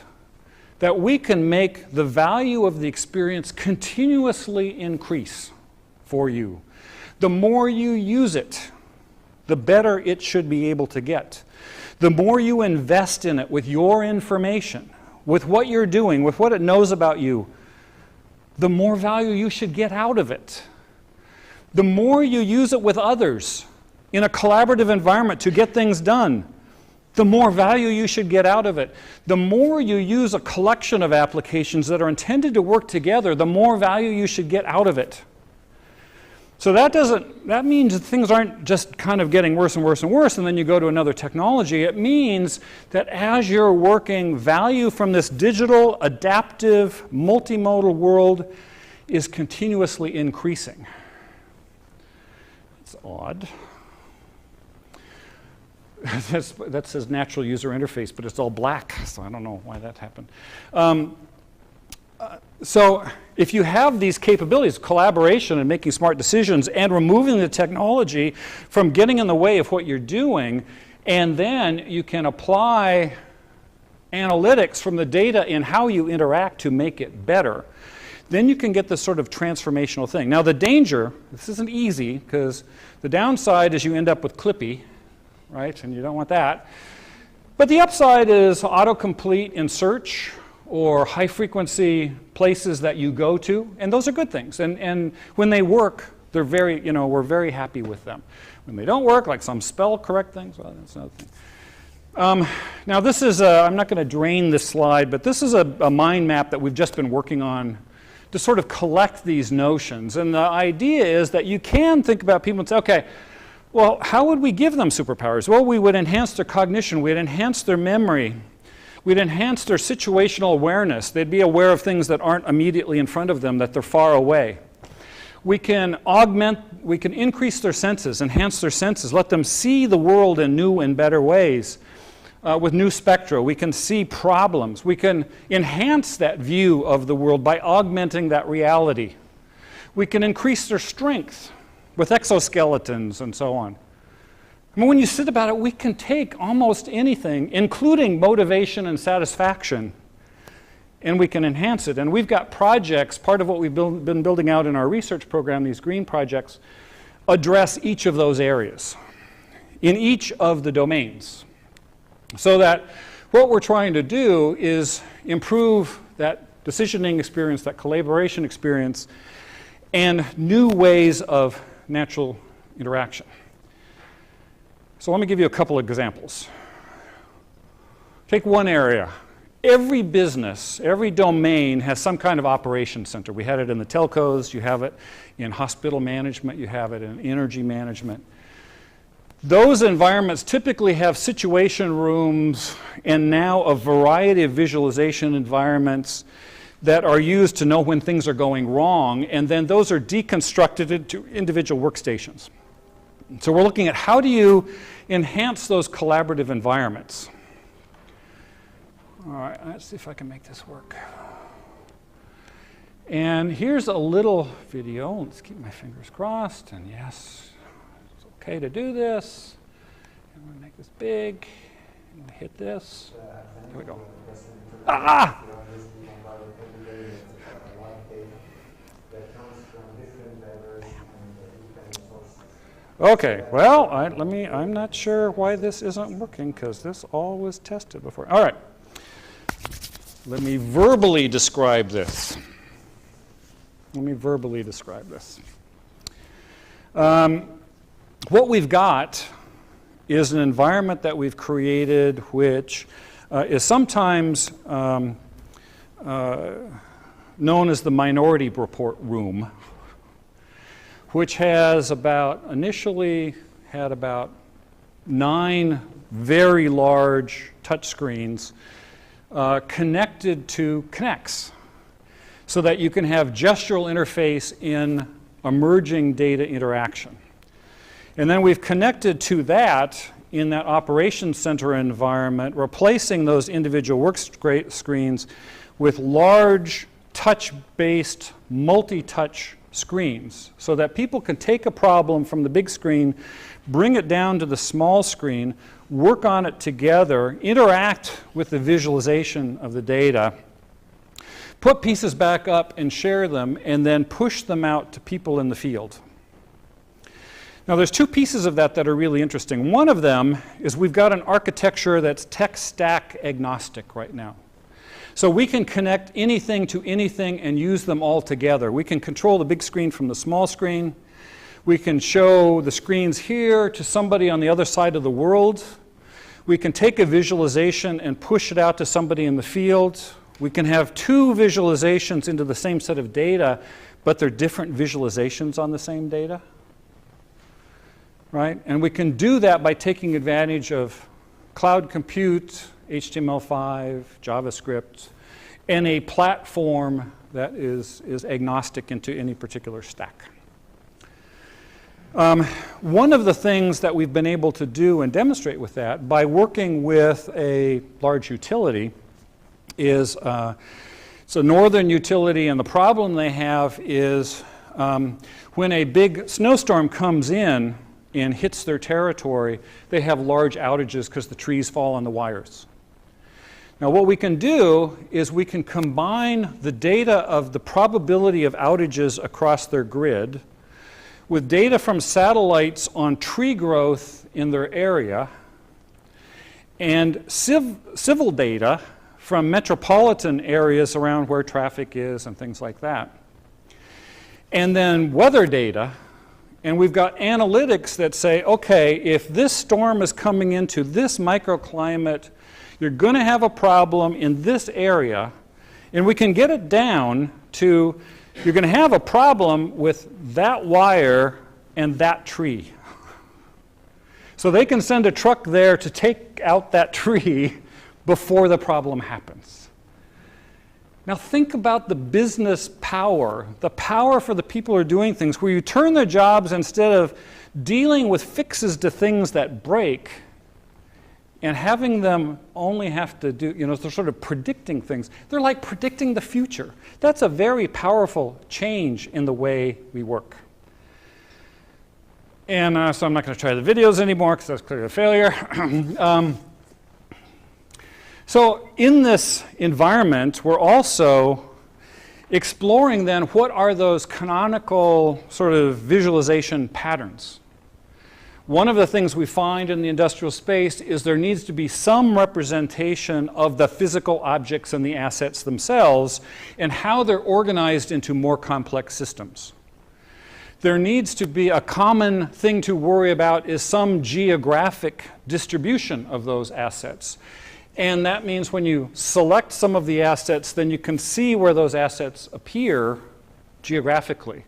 that we can make the value of the experience continuously increase for you. The more you use it, the better it should be able to get. The more you invest in it with your information, with what you're doing, with what it knows about you, the more value you should get out of it. The more you use it with others in a collaborative environment to get things done, the more value you should get out of it. The more you use a collection of applications that are intended to work together, the more value you should get out of it. So that means that things aren't just kind of getting worse and worse and worse, and then you go to another technology. It means that as you're working, value from this digital, adaptive, multimodal world is continuously increasing. It's odd. That says natural user interface, but it's all black, so I don't know why that happened. So if you have these capabilities, collaboration and making smart decisions and removing the technology from getting in the way of what you're doing, and then you can apply analytics from the data in how you interact to make it better, then you can get this sort of transformational thing. Now the danger, this isn't easy, because the downside is you end up with Clippy, right? And you don't want that. But the upside is autocomplete in search, or high-frequency places that you go to, and those are good things. And when they work, they're very, we're very happy with them. When they don't work, like some spell correct things, well, that's another thing. Now this is, I'm not going to drain this slide, but this is a mind map that we've just been working on to sort of collect these notions. And the idea is that you can think about people and say, okay, well, how would we give them superpowers? Well, we would enhance their cognition, we'd enhance their memory, we'd enhance their situational awareness. They'd be aware of things that aren't immediately in front of them, that they're far away. We can increase their senses, enhance their senses, let them see the world in new and better ways with new spectra. We can see problems. We can enhance that view of the world by augmenting that reality. We can increase their strength with exoskeletons and so on. I mean, when you sit about it, we can take almost anything, including motivation and satisfaction, and we can enhance it. And we've got projects, part of what we've been building out in our research program, these green projects, address each of those areas in each of the domains. So that what we're trying to do is improve that decisioning experience, that collaboration experience, and new ways of natural interaction. So let me give you a couple of examples. Take one area. Every business, every domain has some kind of operations center. We had it in the telcos, you have it in hospital management, you have it in energy management. Those environments typically have situation rooms and now a variety of visualization environments that are used to know when things are going wrong, and then those are deconstructed into individual workstations. So we're looking at how do you enhance those collaborative environments. All right, let's see if I can make this work. And here's a little video. Let's keep my fingers crossed, and yes, it's okay to do this. I'm going to make this big. I'm going to hit this. Here we go. Ah! Okay, well, I'm not sure why this isn't working, because this all was tested before. All right, let me verbally describe this. What we've got is an environment that we've created which is sometimes known as the Minority Report Room, which has initially had about 9 very large touch screens connected to Connects, so that you can have gestural interface in emerging data interaction. And then we've connected to that in that operations center environment, replacing those individual work screens with large touch-based, multi-touch screens so that people can take a problem from the big screen, bring it down to the small screen, work on it together, interact with the visualization of the data, put pieces back up and share them, and then push them out to people in the field. Now there's two pieces of that that are really interesting. One of them is we've got an architecture that's tech stack agnostic right now. So we can connect anything to anything and use them all together. We can control the big screen from the small screen. We can show the screens here to somebody on the other side of the world. We can take a visualization and push it out to somebody in the field. We can have two visualizations into the same set of data, but they're different visualizations on the same data. Right? And we can do that by taking advantage of cloud compute, HTML5, JavaScript, and a platform that is agnostic into any particular stack. One of the things that we've been able to do and demonstrate with that by working with a large utility is it's a northern utility, and the problem they have is when a big snowstorm comes in and hits their territory, they have large outages because the trees fall on the wires. Now what we can do is we can combine the data of the probability of outages across their grid with data from satellites on tree growth in their area and civil data from metropolitan areas around where traffic is and things like that. And then weather data, and we've got analytics that say, okay, if this storm is coming into this microclimate, you're going to have a problem in this area, and we can get it down to you're going to have a problem with that wire and that tree. So they can send a truck there to take out that tree before the problem happens. Now think about the business power, the power for the people who are doing things, where you turn their jobs, instead of dealing with fixes to things that break and having them only have to do, they're sort of predicting things. They're like predicting the future. That's a very powerful change in the way we work. And so I'm not going to try the videos anymore because that's clearly a failure. So in this environment, we're also exploring then what are those canonical sort of visualization patterns. One of the things we find in the industrial space is there needs to be some representation of the physical objects and the assets themselves and how they're organized into more complex systems. There needs to be a common thing to worry about is some geographic distribution of those assets. And that means when you select some of the assets, then you can see where those assets appear geographically.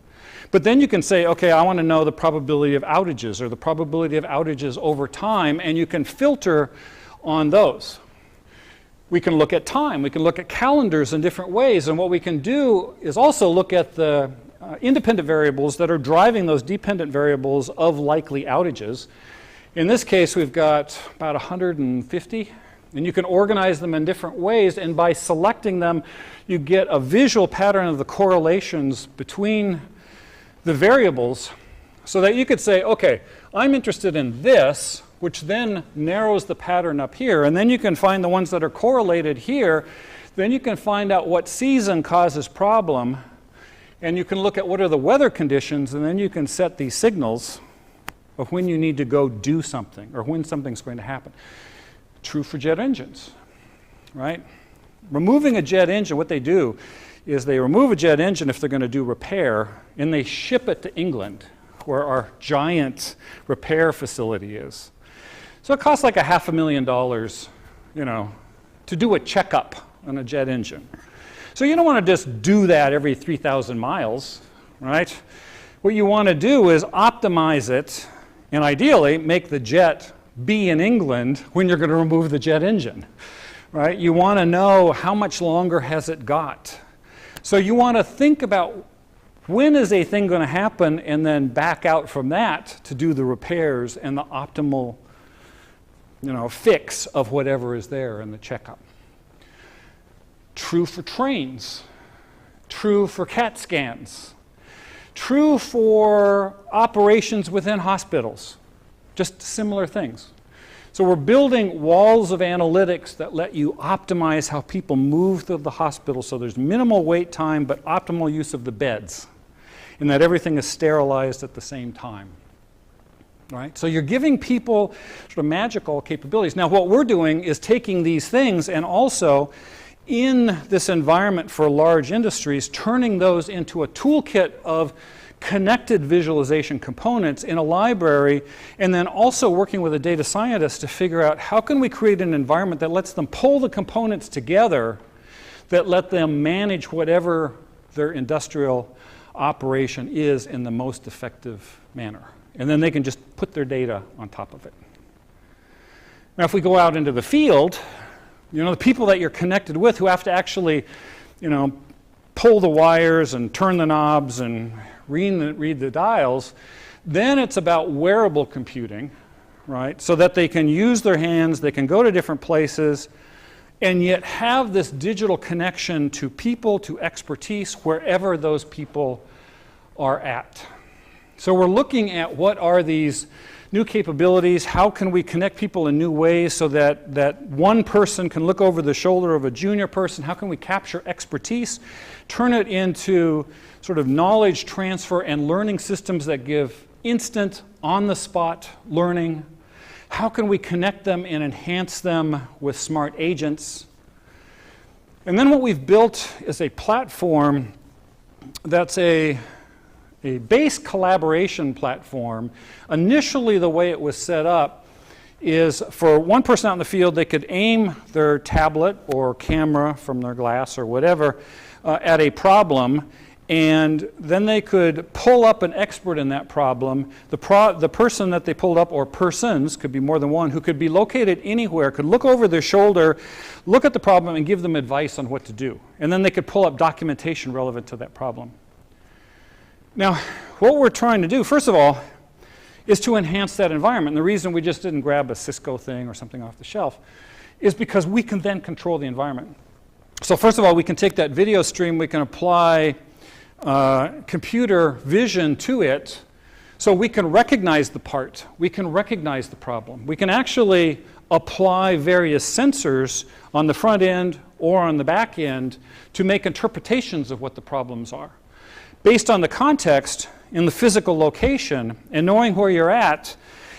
But then you can say, okay, I want to know the probability of outages or the probability of outages over time, and you can filter on those. We can look at time. We can look at calendars in different ways. And what we can do is also look at the independent variables that are driving those dependent variables of likely outages. In this case, we've got about 150. And you can organize them in different ways, and by selecting them, you get a visual pattern of the correlations between the variables so that you could say, okay, I'm interested in this, which then narrows the pattern up here, and then you can find the ones that are correlated here. Then you can find out what season causes problem, and you can look at what are the weather conditions, and then you can set these signals of when you need to go do something or when something's going to happen. True for jet engines, right? Removing a jet engine, what they do is they remove a jet engine if they're going to do repair, and they ship it to England, where our giant repair facility is. So it costs like $500,000, to do a checkup on a jet engine. So you don't want to just do that every 3,000 miles, right? What you want to do is optimize it, and ideally make the jet be in England when you're going to remove the jet engine, right? You want to know how much longer has it got. So you want to think about when is a thing going to happen and then back out from that to do the repairs and the optimal fix of whatever is there in the checkup. True for trains, true for CAT scans, true for operations within hospitals, just similar things. So we're building walls of analytics that let you optimize how people move through the hospital so there's minimal wait time but optimal use of the beds, and that everything is sterilized at the same time. Right? So you're giving people sort of magical capabilities. Now what we're doing is taking these things and also in this environment for large industries, turning those into a toolkit of connected visualization components in a library, and then also working with a data scientist to figure out how can we create an environment that lets them pull the components together that let them manage whatever their industrial operation is in the most effective manner. And then they can just put their data on top of it. Now if we go out into the field, the people that you're connected with who have to actually, pull the wires and turn the knobs and read the dials, then it's about wearable computing, right? So that they can use their hands, they can go to different places, and yet have this digital connection to people, to expertise, wherever those people are at. So we're looking at what are these new capabilities, how can we connect people in new ways so that one person can look over the shoulder of a junior person, how can we capture expertise, turn it into sort of knowledge transfer and learning systems that give instant, on-the-spot learning, how can we connect them and enhance them with smart agents. And then what we've built is a platform that's a base collaboration platform. Initially, the way it was set up is for one person out in the field, they could aim their tablet or camera from their glass or whatever at a problem, and then they could pull up an expert in that problem. The person that they pulled up, or persons, could be more than one, who could be located anywhere, could look over their shoulder, look at the problem, and give them advice on what to do. And then they could pull up documentation relevant to that problem. Now, what we're trying to do, first of all, is to enhance that environment. And the reason we just didn't grab a Cisco thing or something off the shelf is because we can then control the environment. So first of all, we can take that video stream, we can apply computer vision to it, so we can recognize the part, we can recognize the problem. We can actually apply various sensors on the front end or on the back end to make interpretations of what the problems are. Based on the context in the physical location and knowing where you're at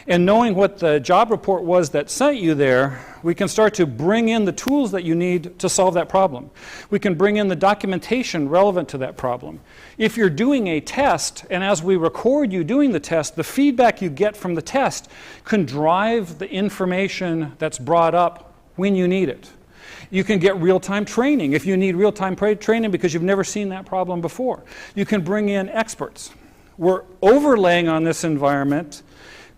and knowing what the job report was that sent you there, we can start to bring in the tools that you need to solve that problem. We can bring in the documentation relevant to that problem. If you're doing a test, and as we record you doing the test, the feedback you get from the test can drive the information that's brought up when you need it. You can get real-time training if you need real-time training because you've never seen that problem before. You can bring in experts. We're overlaying on this environment,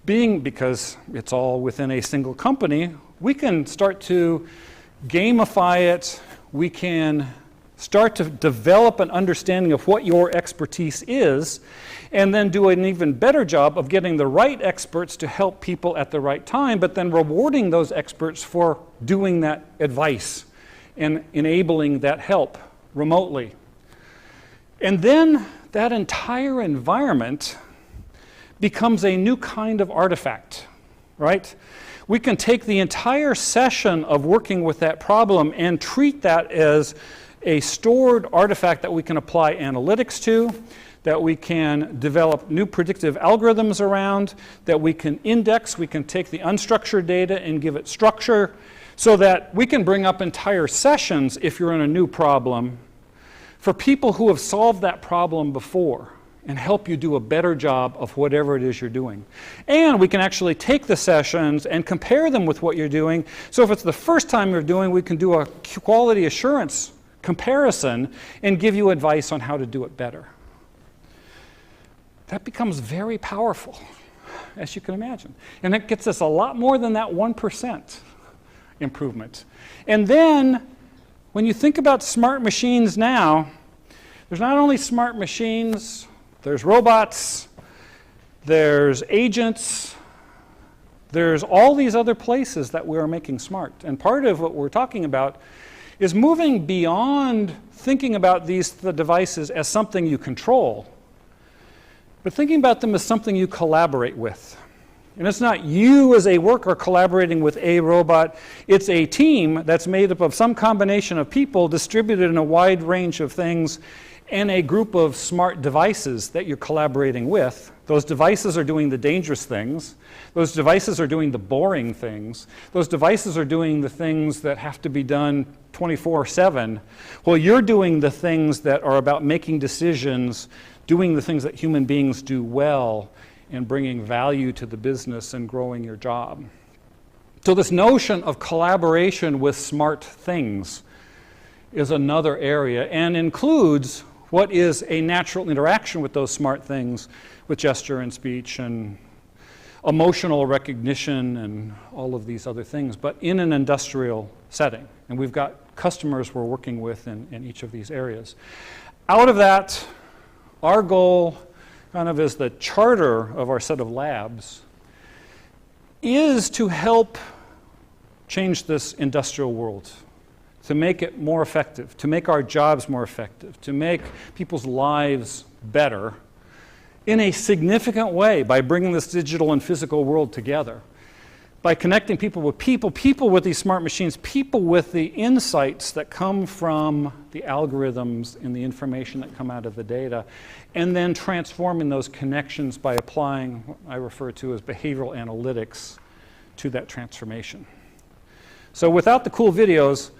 because it's all within a single company, we can start to gamify it. We can start to develop an understanding of what your expertise is, and then do an even better job of getting the right experts to help people at the right time, but then rewarding those experts for doing that advice and enabling that help remotely. And then that entire environment becomes a new kind of artifact, right? We can take the entire session of working with that problem and treat that as a stored artifact that we can apply analytics to, that we can develop new predictive algorithms around, that we can index, we can take the unstructured data and give it structure, so that we can bring up entire sessions if you're in a new problem for people who have solved that problem before and help you do a better job of whatever it is you're doing. And we can actually take the sessions and compare them with what you're doing. So if it's the first time you're doing, we can do a quality assurance comparison and give you advice on how to do it better. That becomes very powerful, as you can imagine. And that gets us a lot more than that 1% improvement. And then, when you think about smart machines now, there's not only smart machines, there's robots, there's agents, There's all these other places that we are making smart. And part of what we're talking about is moving beyond thinking about the devices as something you control, but thinking about them as something you collaborate with. And it's not you as a worker collaborating with a robot. It's a team that's made up of some combination of people distributed in a wide range of things and a group of smart devices that you're collaborating with. Those devices are doing the dangerous things. Those devices are doing the boring things. Those devices are doing the things that have to be done 24/7. Well, you're doing the things that are about making decisions, doing the things that human beings do well, and bringing value to the business and growing your job. So this notion of collaboration with smart things is another area and includes what is a natural interaction with those smart things, with gesture and speech and emotional recognition and all of these other things, but in an industrial setting. And we've got customers we're working with in each of these areas. Out of that, our goal, kind of as the charter of our set of labs, is to help change this industrial world, to make it more effective, to make our jobs more effective, to make people's lives better in a significant way by bringing this digital and physical world together, by connecting people with these smart machines, people with the insights that come from the algorithms and the information that come out of the data, and then transforming those connections by applying what I refer to as behavioral analytics to that transformation. So without the cool videos,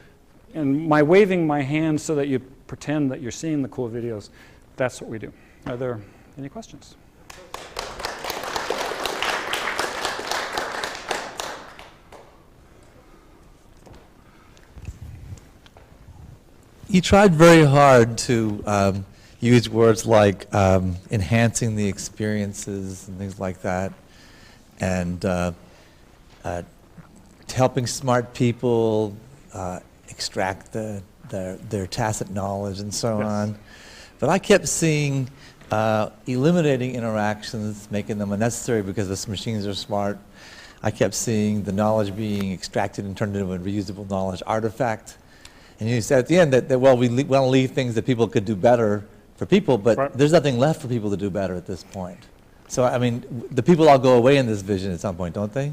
and my waving my hand so that you pretend that you're seeing the cool videos, that's what we do. Are there any questions? You tried very hard to use words like enhancing the experiences and things like that, and helping smart people extract their tacit knowledge and so on. But I kept seeing eliminating interactions, making them unnecessary because the machines are smart. I kept seeing the knowledge being extracted and turned into a reusable knowledge artifact. And you said at the end that well, we want to leave things that people could do better for people, but there's nothing left for people to do better at this point. So, I mean, the people all go away in this vision at some point, don't they?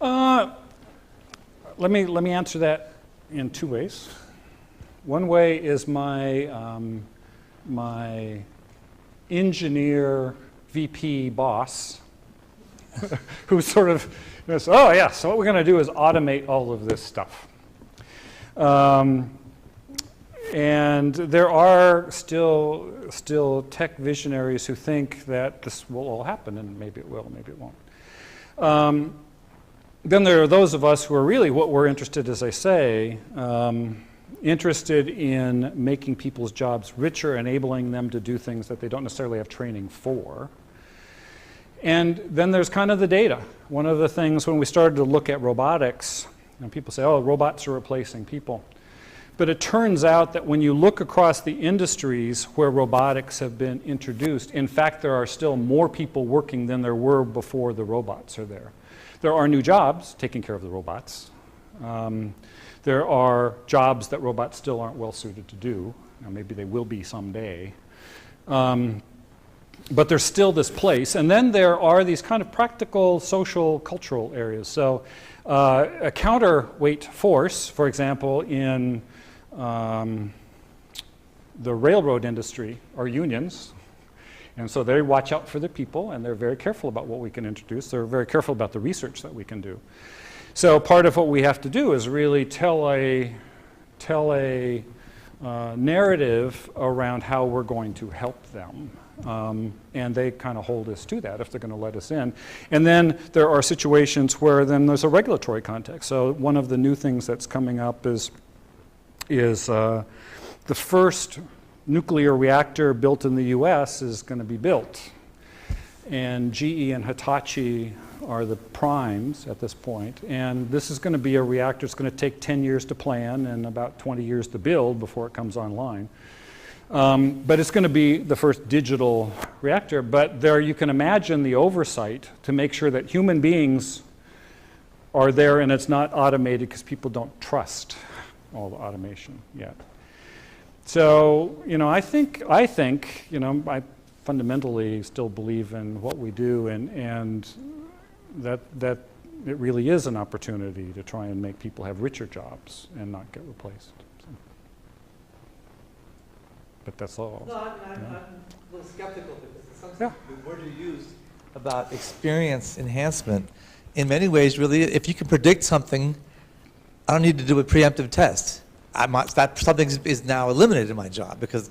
Let me answer that in two ways. One way is my engineer VP boss, who sort of goes, oh yeah, so what we're going to do is automate all of this stuff. And there are still tech visionaries who think that this will all happen, and maybe it will, maybe it won't. Then there are those of us who are really what we're interested, as I say, interested in making people's jobs richer, enabling them to do things that they don't necessarily have training for. And then there's kind of the data. One of the things when we started to look at robotics, and people say, oh, robots are replacing people. But it turns out that when you look across the industries where robotics have been introduced, in fact, there are still more people working than there were before the robots are there. There are new jobs taking care of the robots. There are jobs that robots still aren't well suited to do. Now, maybe they will be someday. But there's still this place. And then there are these kind of practical, social, cultural areas. So a counterweight force, for example, in the railroad industry are unions. And so they watch out for the people, and they're very careful about what we can introduce. They're very careful about the research that we can do. So part of what we have to do is really tell a narrative around how we're going to help them. And they kind of hold us to that if they're going to let us in. And then there are situations where then there's a regulatory context. So one of the new things that's coming up is the first nuclear reactor built in the US is going to be built. And GE and Hitachi are the primes at this point. And this is going to be a reactor. It's going to take 10 years to plan and about 20 years to build before it comes online. But it's going to be the first digital reactor. But there you can imagine the oversight to make sure that human beings are there, and it's not automated because people don't trust all the automation yet. So, I think, I fundamentally still believe in what we do, and that it really is an opportunity to try and make people have richer jobs and not get replaced. So. But that's all. No, I'm a little skeptical because sometimes the word you used about experience enhancement, in many ways, really, if you can predict something, I don't need to do a preemptive test. That something is now eliminated in my job because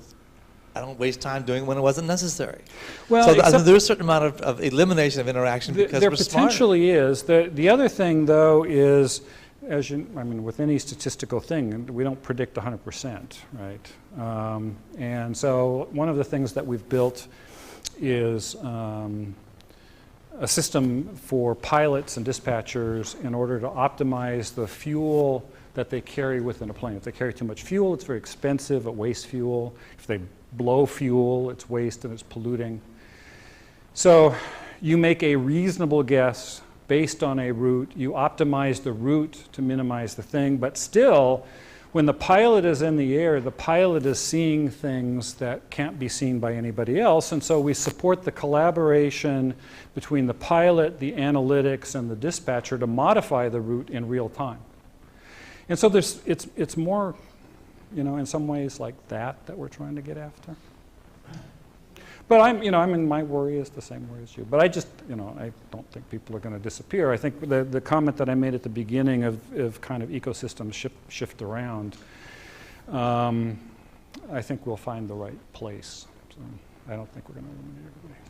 I don't waste time doing it when it wasn't necessary. Well, so there's a certain amount of elimination of interaction because there we're potentially is. The other thing, though, is, with any statistical thing, we don't predict 100%, right? And so one of the things that we've built is a system for pilots and dispatchers in order to optimize the fuel that they carry within a plane. If they carry too much fuel, it's very expensive, it wastes fuel. If they blow fuel, it's waste and it's polluting. So you make a reasonable guess based on a route. You optimize the route to minimize the thing, but still, when the pilot is in the air, the pilot is seeing things that can't be seen by anybody else, and so we support the collaboration between the pilot, the analytics, and the dispatcher to modify the route in real time. And so it's more, in some ways like that we're trying to get after. But my worry is the same worry as you. But I just, I don't think people are going to disappear. I think the comment that I made at the beginning of kind of ecosystems shift around, I think we'll find the right place. So I don't think we're going to eliminate everybody.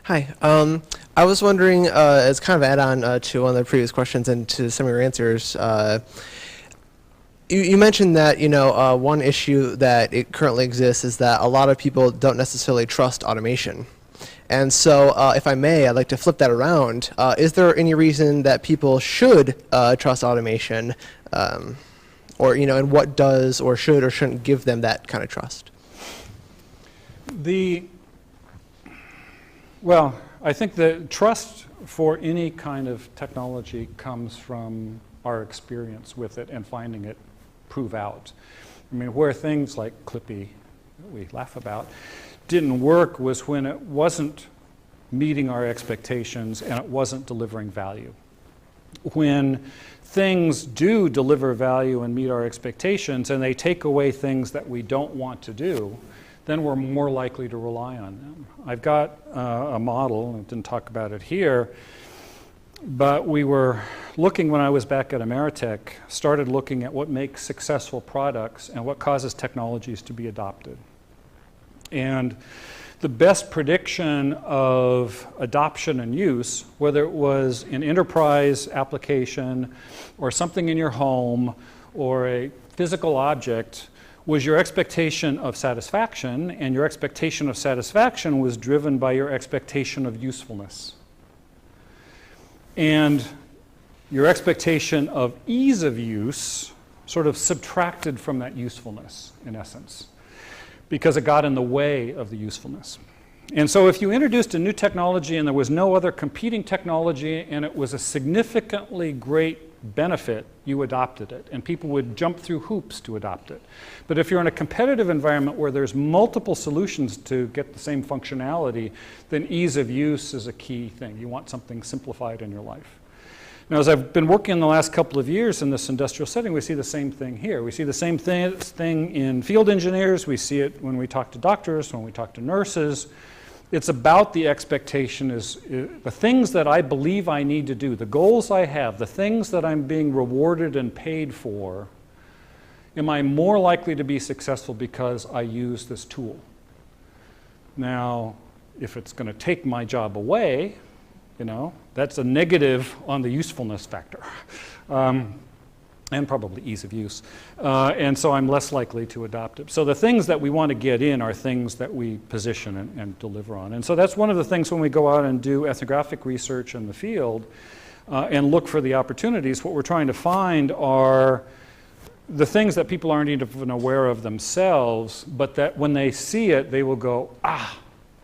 Hi. I was wondering, as kind of add-on to one of the previous questions and to some of your answers, you mentioned that, one issue that it currently exists is that a lot of people don't necessarily trust automation. And so, if I may, I'd like to flip that around. Is there any reason that people should trust automation, or, and what does or should or shouldn't give them that kind of trust? Well, I think the trust for any kind of technology comes from our experience with it and finding it prove out. Where things like Clippy, that we laugh about, didn't work was when it wasn't meeting our expectations and it wasn't delivering value. When things do deliver value and meet our expectations and they take away things that we don't want to do, then we're more likely to rely on them. I've got a model, I didn't talk about it here, but we were looking when I was back at Ameritech, started looking at what makes successful products and what causes technologies to be adopted. And the best prediction of adoption and use, whether it was an enterprise application or something in your home or a physical object, was your expectation of satisfaction, and your expectation of satisfaction was driven by your expectation of usefulness. And your expectation of ease of use sort of subtracted from that usefulness, in essence, because it got in the way of the usefulness. And so if you introduced a new technology and there was no other competing technology and it was a significantly great benefit, you adopted it, and people would jump through hoops to adopt it. But if you're in a competitive environment where there's multiple solutions to get the same functionality, then ease of use is a key thing. You want something simplified in your life. Now, as I've been working in the last couple of years in this industrial setting, we see the same thing here. We see the same thing in field engineers. We see it when we talk to doctors, when we talk to nurses. It's about the expectation is the things that I believe I need to do, the goals I have, the things that I'm being rewarded and paid for. Am I more likely to be successful because I use this tool? Now, if it's going to take my job away, that's a negative on the usefulness factor. And probably ease of use. And so I'm less likely to adopt it. So the things that we want to get in are things that we position and deliver on. And so that's one of the things when we go out and do ethnographic research in the field and look for the opportunities, what we're trying to find are the things that people aren't even aware of themselves, but that when they see it, they will go,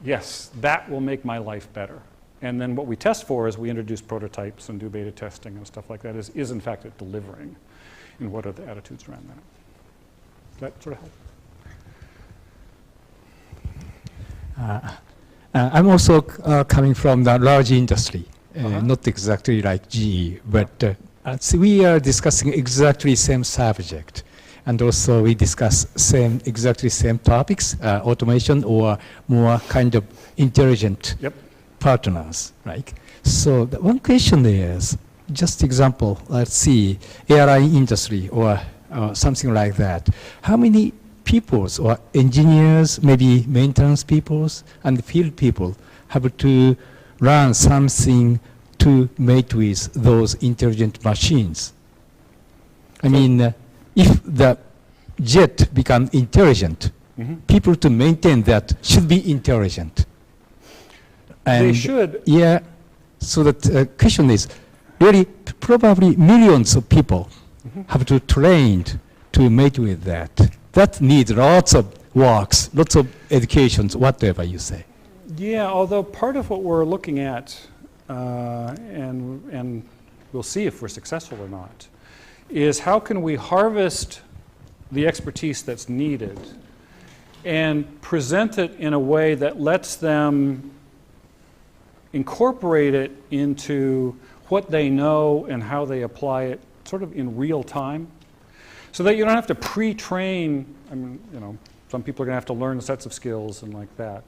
yes, that will make my life better. And then what we test for as we introduce prototypes and do beta testing and stuff like that is in fact it delivering? And what are the attitudes around that? Does that sort of help? I'm also coming from the large industry, not exactly like GE, but so we are discussing exactly same subject. And also we discuss exactly same topics, automation or more kind of intelligent partners, right? So the one question is, just example, let's see, airline industry or something like that. How many peoples or engineers, maybe maintenance peoples and field people have to run something to mate with those intelligent machines? I mean, if the jet become intelligent, people to maintain that should be intelligent. And they should. Yeah. So the question is, really, probably millions of people have to train to mate with that. That needs lots of works, lots of educations, whatever you say. Yeah, although part of what we're looking at, and we'll see if we're successful or not, is how can we harvest the expertise that's needed and present it in a way that lets them incorporate it into what they know and how they apply it sort of in real time, so that you don't have to pre-train. I mean, you know, some people are going to have to learn sets of skills and like that.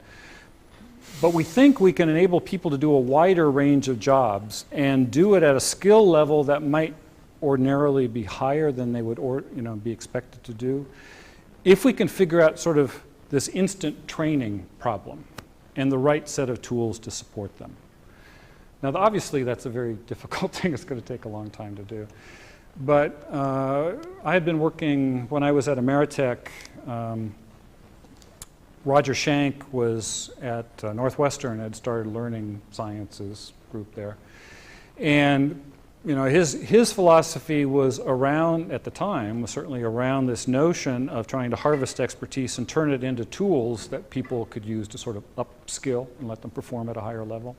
But we think we can enable people to do a wider range of jobs and do it at a skill level that might ordinarily be higher than they would be expected to do, if we can figure out sort of this instant training problem and the right set of tools to support them. Now, obviously, that's a very difficult thing. It's going to take a long time to do. But I had been working, when I was at Ameritech, Roger Schank was at Northwestern, had started learning sciences group there. And you know, his philosophy was around, at the time, was certainly around this notion of trying to harvest expertise and turn it into tools that people could use to sort of upskill and let them perform at a higher level.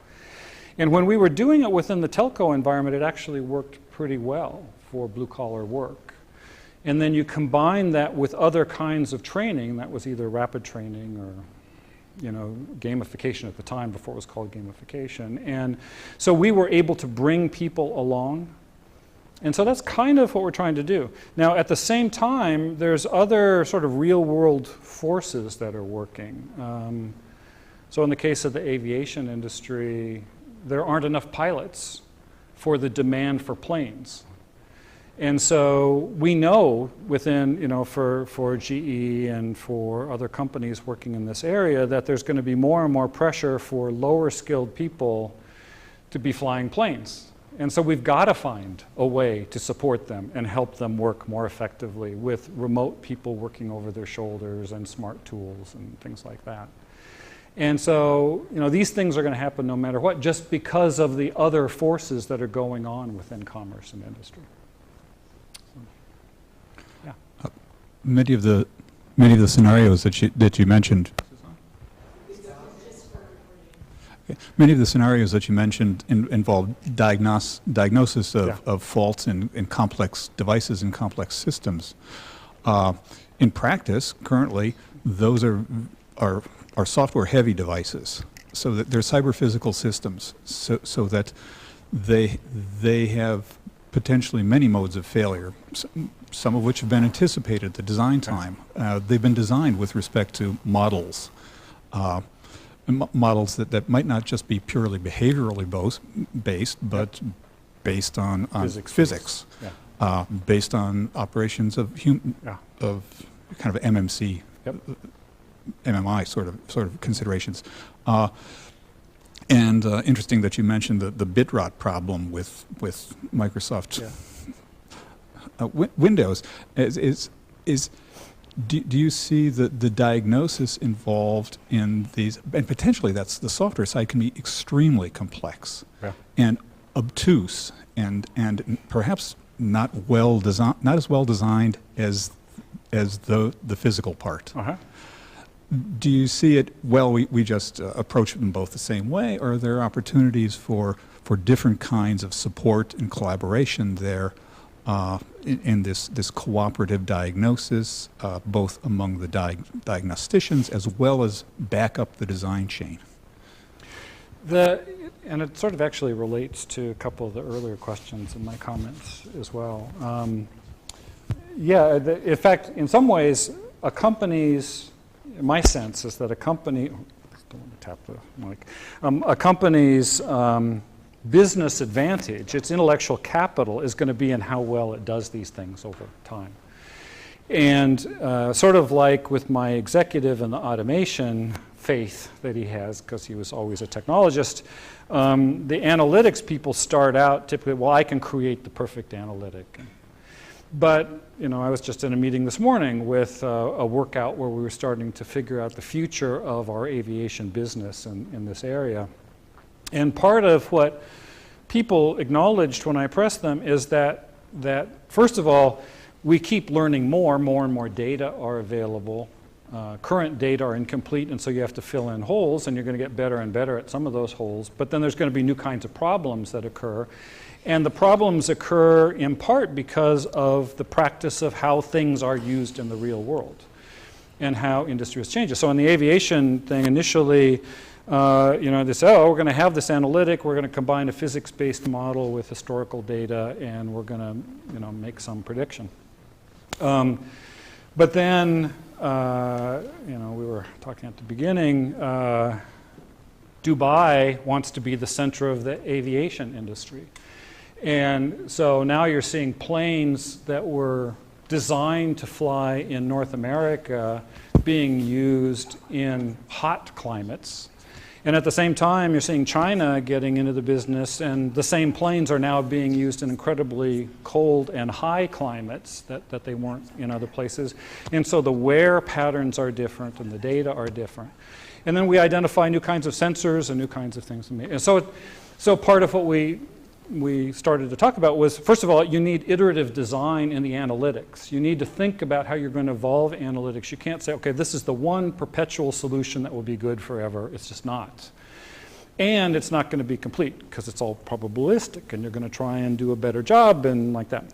And when we were doing it within the telco environment, it actually worked pretty well for blue-collar work. And then you combine that with other kinds of training, that was either rapid training or gamification at the time before it was called gamification. And so we were able to bring people along. And so that's kind of what we're trying to do. Now, at the same time, there's other sort of real-world forces that are working. So in the case of the aviation industry, there aren't enough pilots for the demand for planes. And so we know within, for GE and for other companies working in this area, that there's going to be more and more pressure for lower skilled people to be flying planes. And so we've got to find a way to support them and help them work more effectively with remote people working over their shoulders and smart tools and things like that. And so, these things are going to happen no matter what, just because of the other forces that are going on within commerce and industry. Many of the scenarios that you mentioned. Many of the scenarios that you mentioned involve diagnosis of faults in complex devices and complex systems. In practice, currently, those are software-heavy devices, so that they're cyber-physical systems, so that they have potentially many modes of failure, some of which have been anticipated at the design time. They've been designed with respect to models, models that might not just be purely behaviorally based, but based on physics, based on operations of kind of MMC, MMI sort of considerations. And interesting that you mentioned the bit rot problem with Microsoft Windows. Do you see the diagnosis involved in these, and potentially that's the software side, can be extremely complex and obtuse and perhaps not as well designed as the physical part. do you see it, well, we just approach them both the same way, or are there opportunities for different kinds of support and collaboration there in this cooperative diagnosis, both among the diagnosticians as well as back up the design chain? And it sort of actually relates to a couple of the earlier questions in my comments as well. In fact, in some ways, my sense is that a company, don't want to tap the mic, a company's business advantage, its intellectual capital, is going to be in how well it does these things over time. And sort of like with my executive in the automation faith that he has, because he was always a technologist, the analytics people start out typically, well, I can create the perfect analytic. But, I was just in a meeting this morning with a workout where we were starting to figure out the future of our aviation business in this area. And part of what people acknowledged when I pressed them is that first of all, we keep learning more and more data are available. Current data are incomplete, and so you have to fill in holes, and you're going to get better and better at some of those holes. But then there's going to be new kinds of problems that occur. And the problems occur in part because of the practice of how things are used in the real world and how industry has changed. So in the aviation thing, initially, they say, we're going to have this analytic, we're going to combine a physics-based model with historical data, and we're going to, make some prediction. But then, we were talking at the beginning, Dubai wants to be the center of the aviation industry. And so now you're seeing planes that were designed to fly in North America being used in hot climates. And at the same time, you're seeing China getting into the business, and the same planes are now being used in incredibly cold and high climates that they weren't in other places. And so the wear patterns are different and the data are different. And then we identify new kinds of sensors and new kinds of things. And so part of what we started to talk about was, first of all, you need iterative design in the analytics. You need to think about how you're going to evolve analytics. You can't say, okay, this is the one perpetual solution that will be good forever. It's just not. And it's not going to be complete because it's all probabilistic, and you're going to try and do a better job and like that.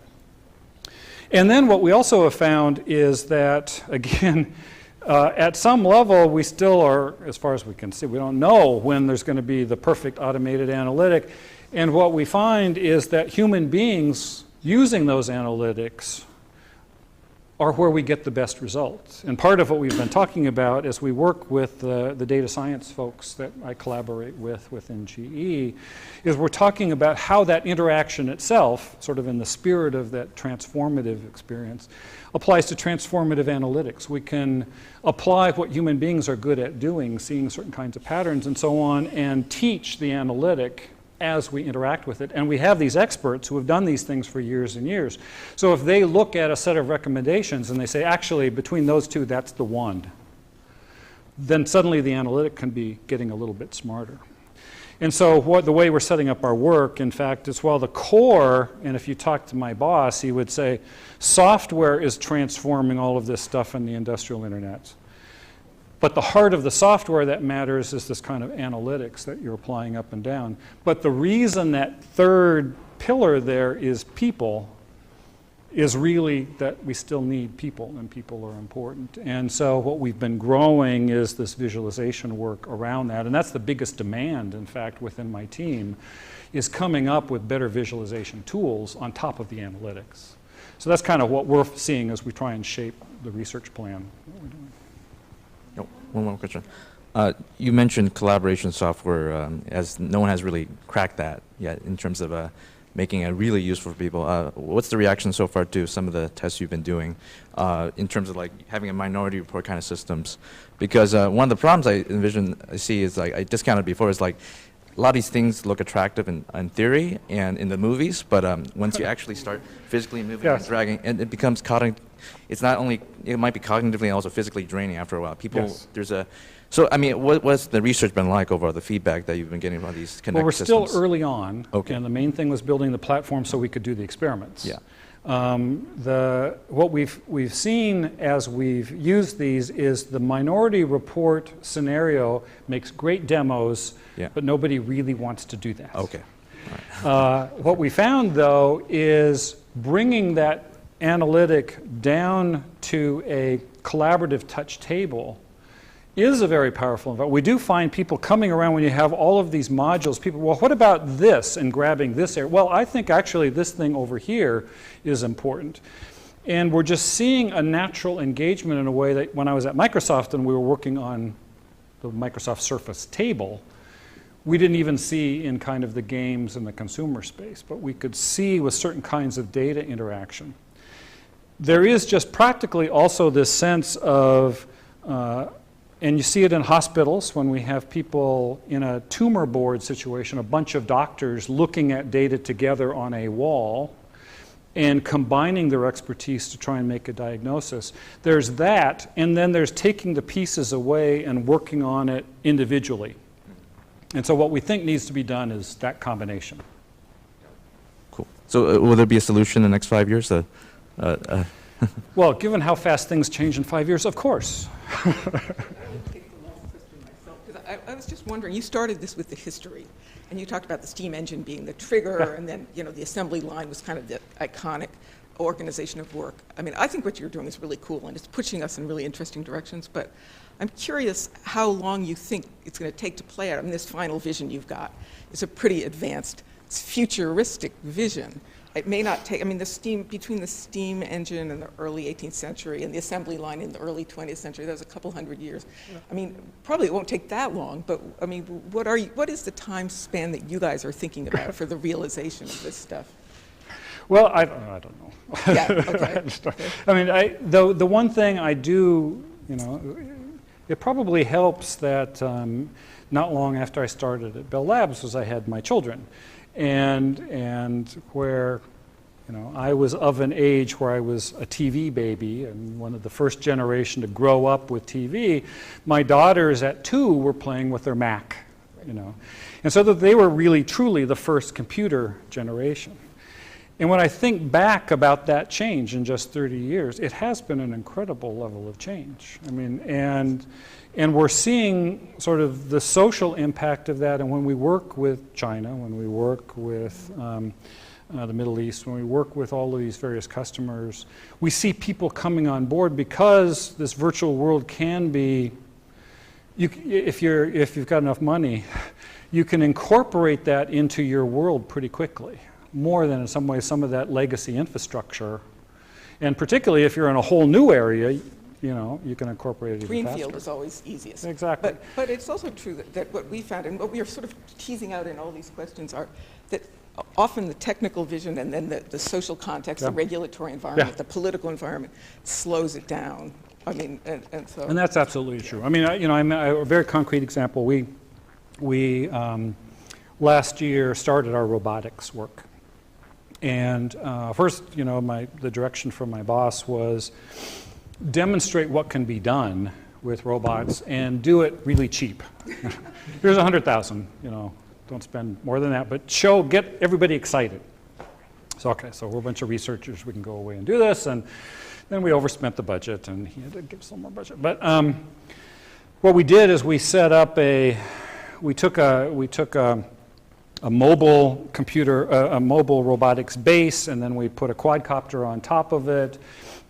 And then what we also have found is that, again, at some level, we still are, as far as we can see, we don't know when there's going to be the perfect automated analytic. And what we find is that human beings using those analytics are where we get the best results. And part of what we've been talking about as we work with the data science folks that I collaborate with within GE is we're talking about how that interaction itself, sort of in the spirit of that transformative experience, applies to transformative analytics. We can apply what human beings are good at doing, seeing certain kinds of patterns and so on, and teach the analytic as we interact with it. And we have these experts who have done these things for years and years. So if they look at a set of recommendations and they say, actually, between those two, that's the one, then suddenly the analytic can be getting a little bit smarter. And so the way we're setting up our work, in fact, is, well, the core, and if you talk to my boss, he would say, software is transforming all of this stuff in the industrial internet. But the heart of the software that matters is this kind of analytics that you're applying up and down. But the reason that third pillar there is people is really that we still need people, and people are important. And so what we've been growing is this visualization work around that. And that's the biggest demand, in fact, within my team, is coming up with better visualization tools on top of the analytics. So that's kind of what we're seeing as we try and shape the research plan that we're doing. One more question. You mentioned collaboration software, as no one has really cracked that yet in terms of making it really useful for people. What's the reaction so far to some of the tests you've been doing in terms of like having a minority report kind of systems? Because one of the problems I see is, like I discounted before, is like a lot of these things look attractive in theory and in the movies, but once you actually start physically moving and dragging, and it becomes it's not only, it might be cognitively and also physically draining after a while. So I mean, what's the research been like overall, the feedback that you've been getting from these connected systems? Well, we're still early on, and the main thing was building the platform so we could do the experiments. Yeah. What we've seen as we've used these is the minority report scenario makes great demos, Yeah. but nobody really wants to do that. Okay. What we found, though, is bringing that analytic down to a collaborative touch table is a very powerful environment. We do find people coming around when you have all of these modules, people, well, what about this, and grabbing this area? Well, I think actually this thing over here is important. And we're just seeing a natural engagement in a way that when I was at Microsoft and we were working on the Microsoft Surface table, we didn't even see in kind of the games and the consumer space, but we could see with certain kinds of data interaction. There is just practically also this sense of, and you see it in hospitals when we have people in a tumor board situation, a bunch of doctors looking at data together on a wall and combining their expertise to try and make a diagnosis. There's that, and then there's taking the pieces away and working on it individually. And so what we think needs to be done is that combination. Cool. So will there be a solution in the next 5 years? Well, given how fast things change in 5 years, of course. I was just wondering, you started this with the history, and you talked about the steam engine being the trigger, and then the assembly line was kind of the iconic organization of work. I mean, I think what you're doing is really cool, and it's pushing us in really interesting directions, but I'm curious how long you think it's going to take to play out. I mean, this final vision you've got is a pretty advanced, it's futuristic vision. It may not take, I mean, between the steam engine in the early 18th century and the assembly line in the early 20th century, that was a couple hundred years. Yeah. I mean, probably it won't take that long, but I mean, what is the time span that you guys are thinking about for the realization of this stuff? Well, I don't know. Yeah, okay. I mean, the one thing I do, it probably helps that not long after I started at Bell Labs was I had my children. And where, I was of an age where I was a TV baby and one of the first generation to grow up with TV, my daughters at 2 were playing with their Mac, And so that they were really, truly the first computer generation. And when I think back about that change in just 30 years, it has been an incredible level of change. I mean, and we're seeing sort of the social impact of that. And when we work with China, when we work with the Middle East, when we work with all of these various customers, we see people coming on board because this virtual world can be, if you've got enough money, you can incorporate that into your world pretty quickly, more than in some ways some of that legacy infrastructure. And particularly if you're in a whole new area, you can incorporate it even Greenfield faster. is always easiest. Exactly. But it's also true that what we found, and what we are sort of teasing out in all these questions, are that often the technical vision and then the social context, the regulatory environment, the political environment slows it down. I mean, and so. And that's absolutely true. I mean, a very concrete example. We last year started our robotics work. And first, the direction from my boss was demonstrate what can be done with robots and do it really cheap. Here's 100,000, don't spend more than that, but get everybody excited. So we're a bunch of researchers, we can go away and do this, and then we overspent the budget, and he had to give us a little more budget. But what we did is we set up we took a mobile computer, a mobile robotics base, and then we put a quadcopter on top of it,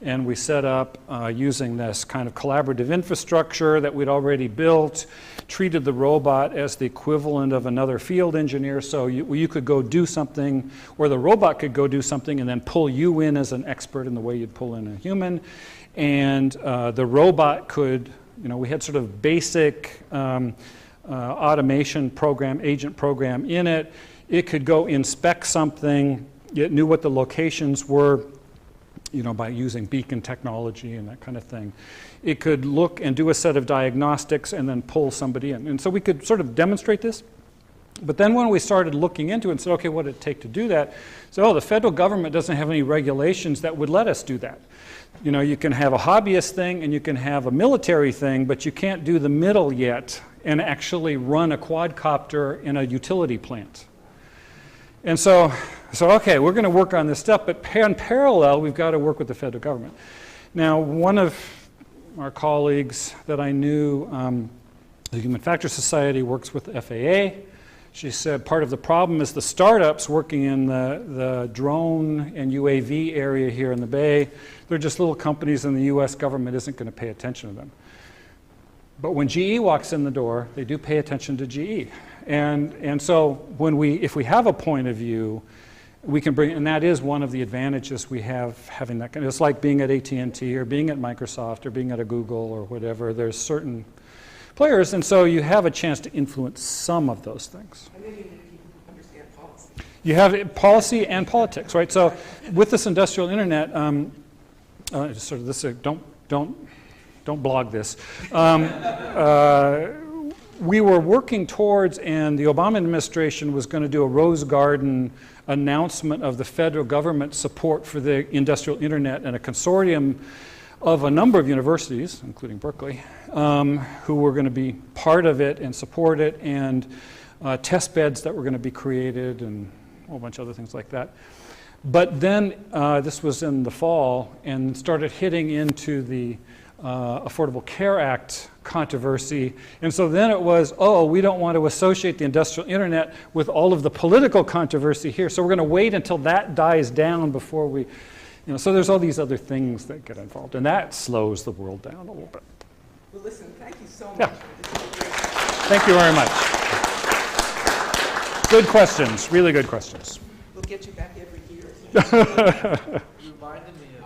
and we set up using this kind of collaborative infrastructure that we'd already built, treated the robot as the equivalent of another field engineer, so you could go do something, or the robot could go do something and then pull you in as an expert in the way you'd pull in a human. And the robot could, we had sort of basic automation program, agent program in it. It could go inspect something. It knew what the locations were, by using beacon technology and that kind of thing. It could look and do a set of diagnostics and then pull somebody in. And so we could sort of demonstrate this. But then when we started looking into it and said, okay, what did it take to do that? So, the federal government doesn't have any regulations that would let us do that. You can have a hobbyist thing and you can have a military thing, but you can't do the middle yet and actually run a quadcopter in a utility plant. And so So, okay, we're going to work on this stuff, but in parallel, we've got to work with the federal government. Now, one of our colleagues that I knew, the Human Factors Society, works with the FAA. She said part of the problem is the startups working in the drone and UAV area here in the Bay. They're just little companies, and the US government isn't going to pay attention to them. But when GE walks in the door, they do pay attention to GE. And so if we have a point of view, we can bring, and that is one of the advantages we have having that. It's like being at AT&T or being at Microsoft or being at a Google or whatever. There's certain players, and so you have a chance to influence some of those things. And then you need people who understand policy. You have policy and politics, right? So with this industrial internet, sort of this, don't blog this. We were working towards, and the Obama administration was going to do a Rose Garden announcement of the federal government support for the industrial internet, and a consortium of a number of universities, including Berkeley, who were going to be part of it and support it, and test beds that were going to be created, and a whole bunch of other things like that. But then this was in the fall, and started hitting into the Affordable Care Act controversy. And so then it was, oh, we don't want to associate the industrial internet with all of the political controversy here, so we're going to wait until that dies down before we, so there's all these other things that get involved, and that slows the world down a little bit. Well, listen, thank you so much. Yeah. This is great. Thank you very much. Good questions, really good questions. We'll get you back every year. You reminded me of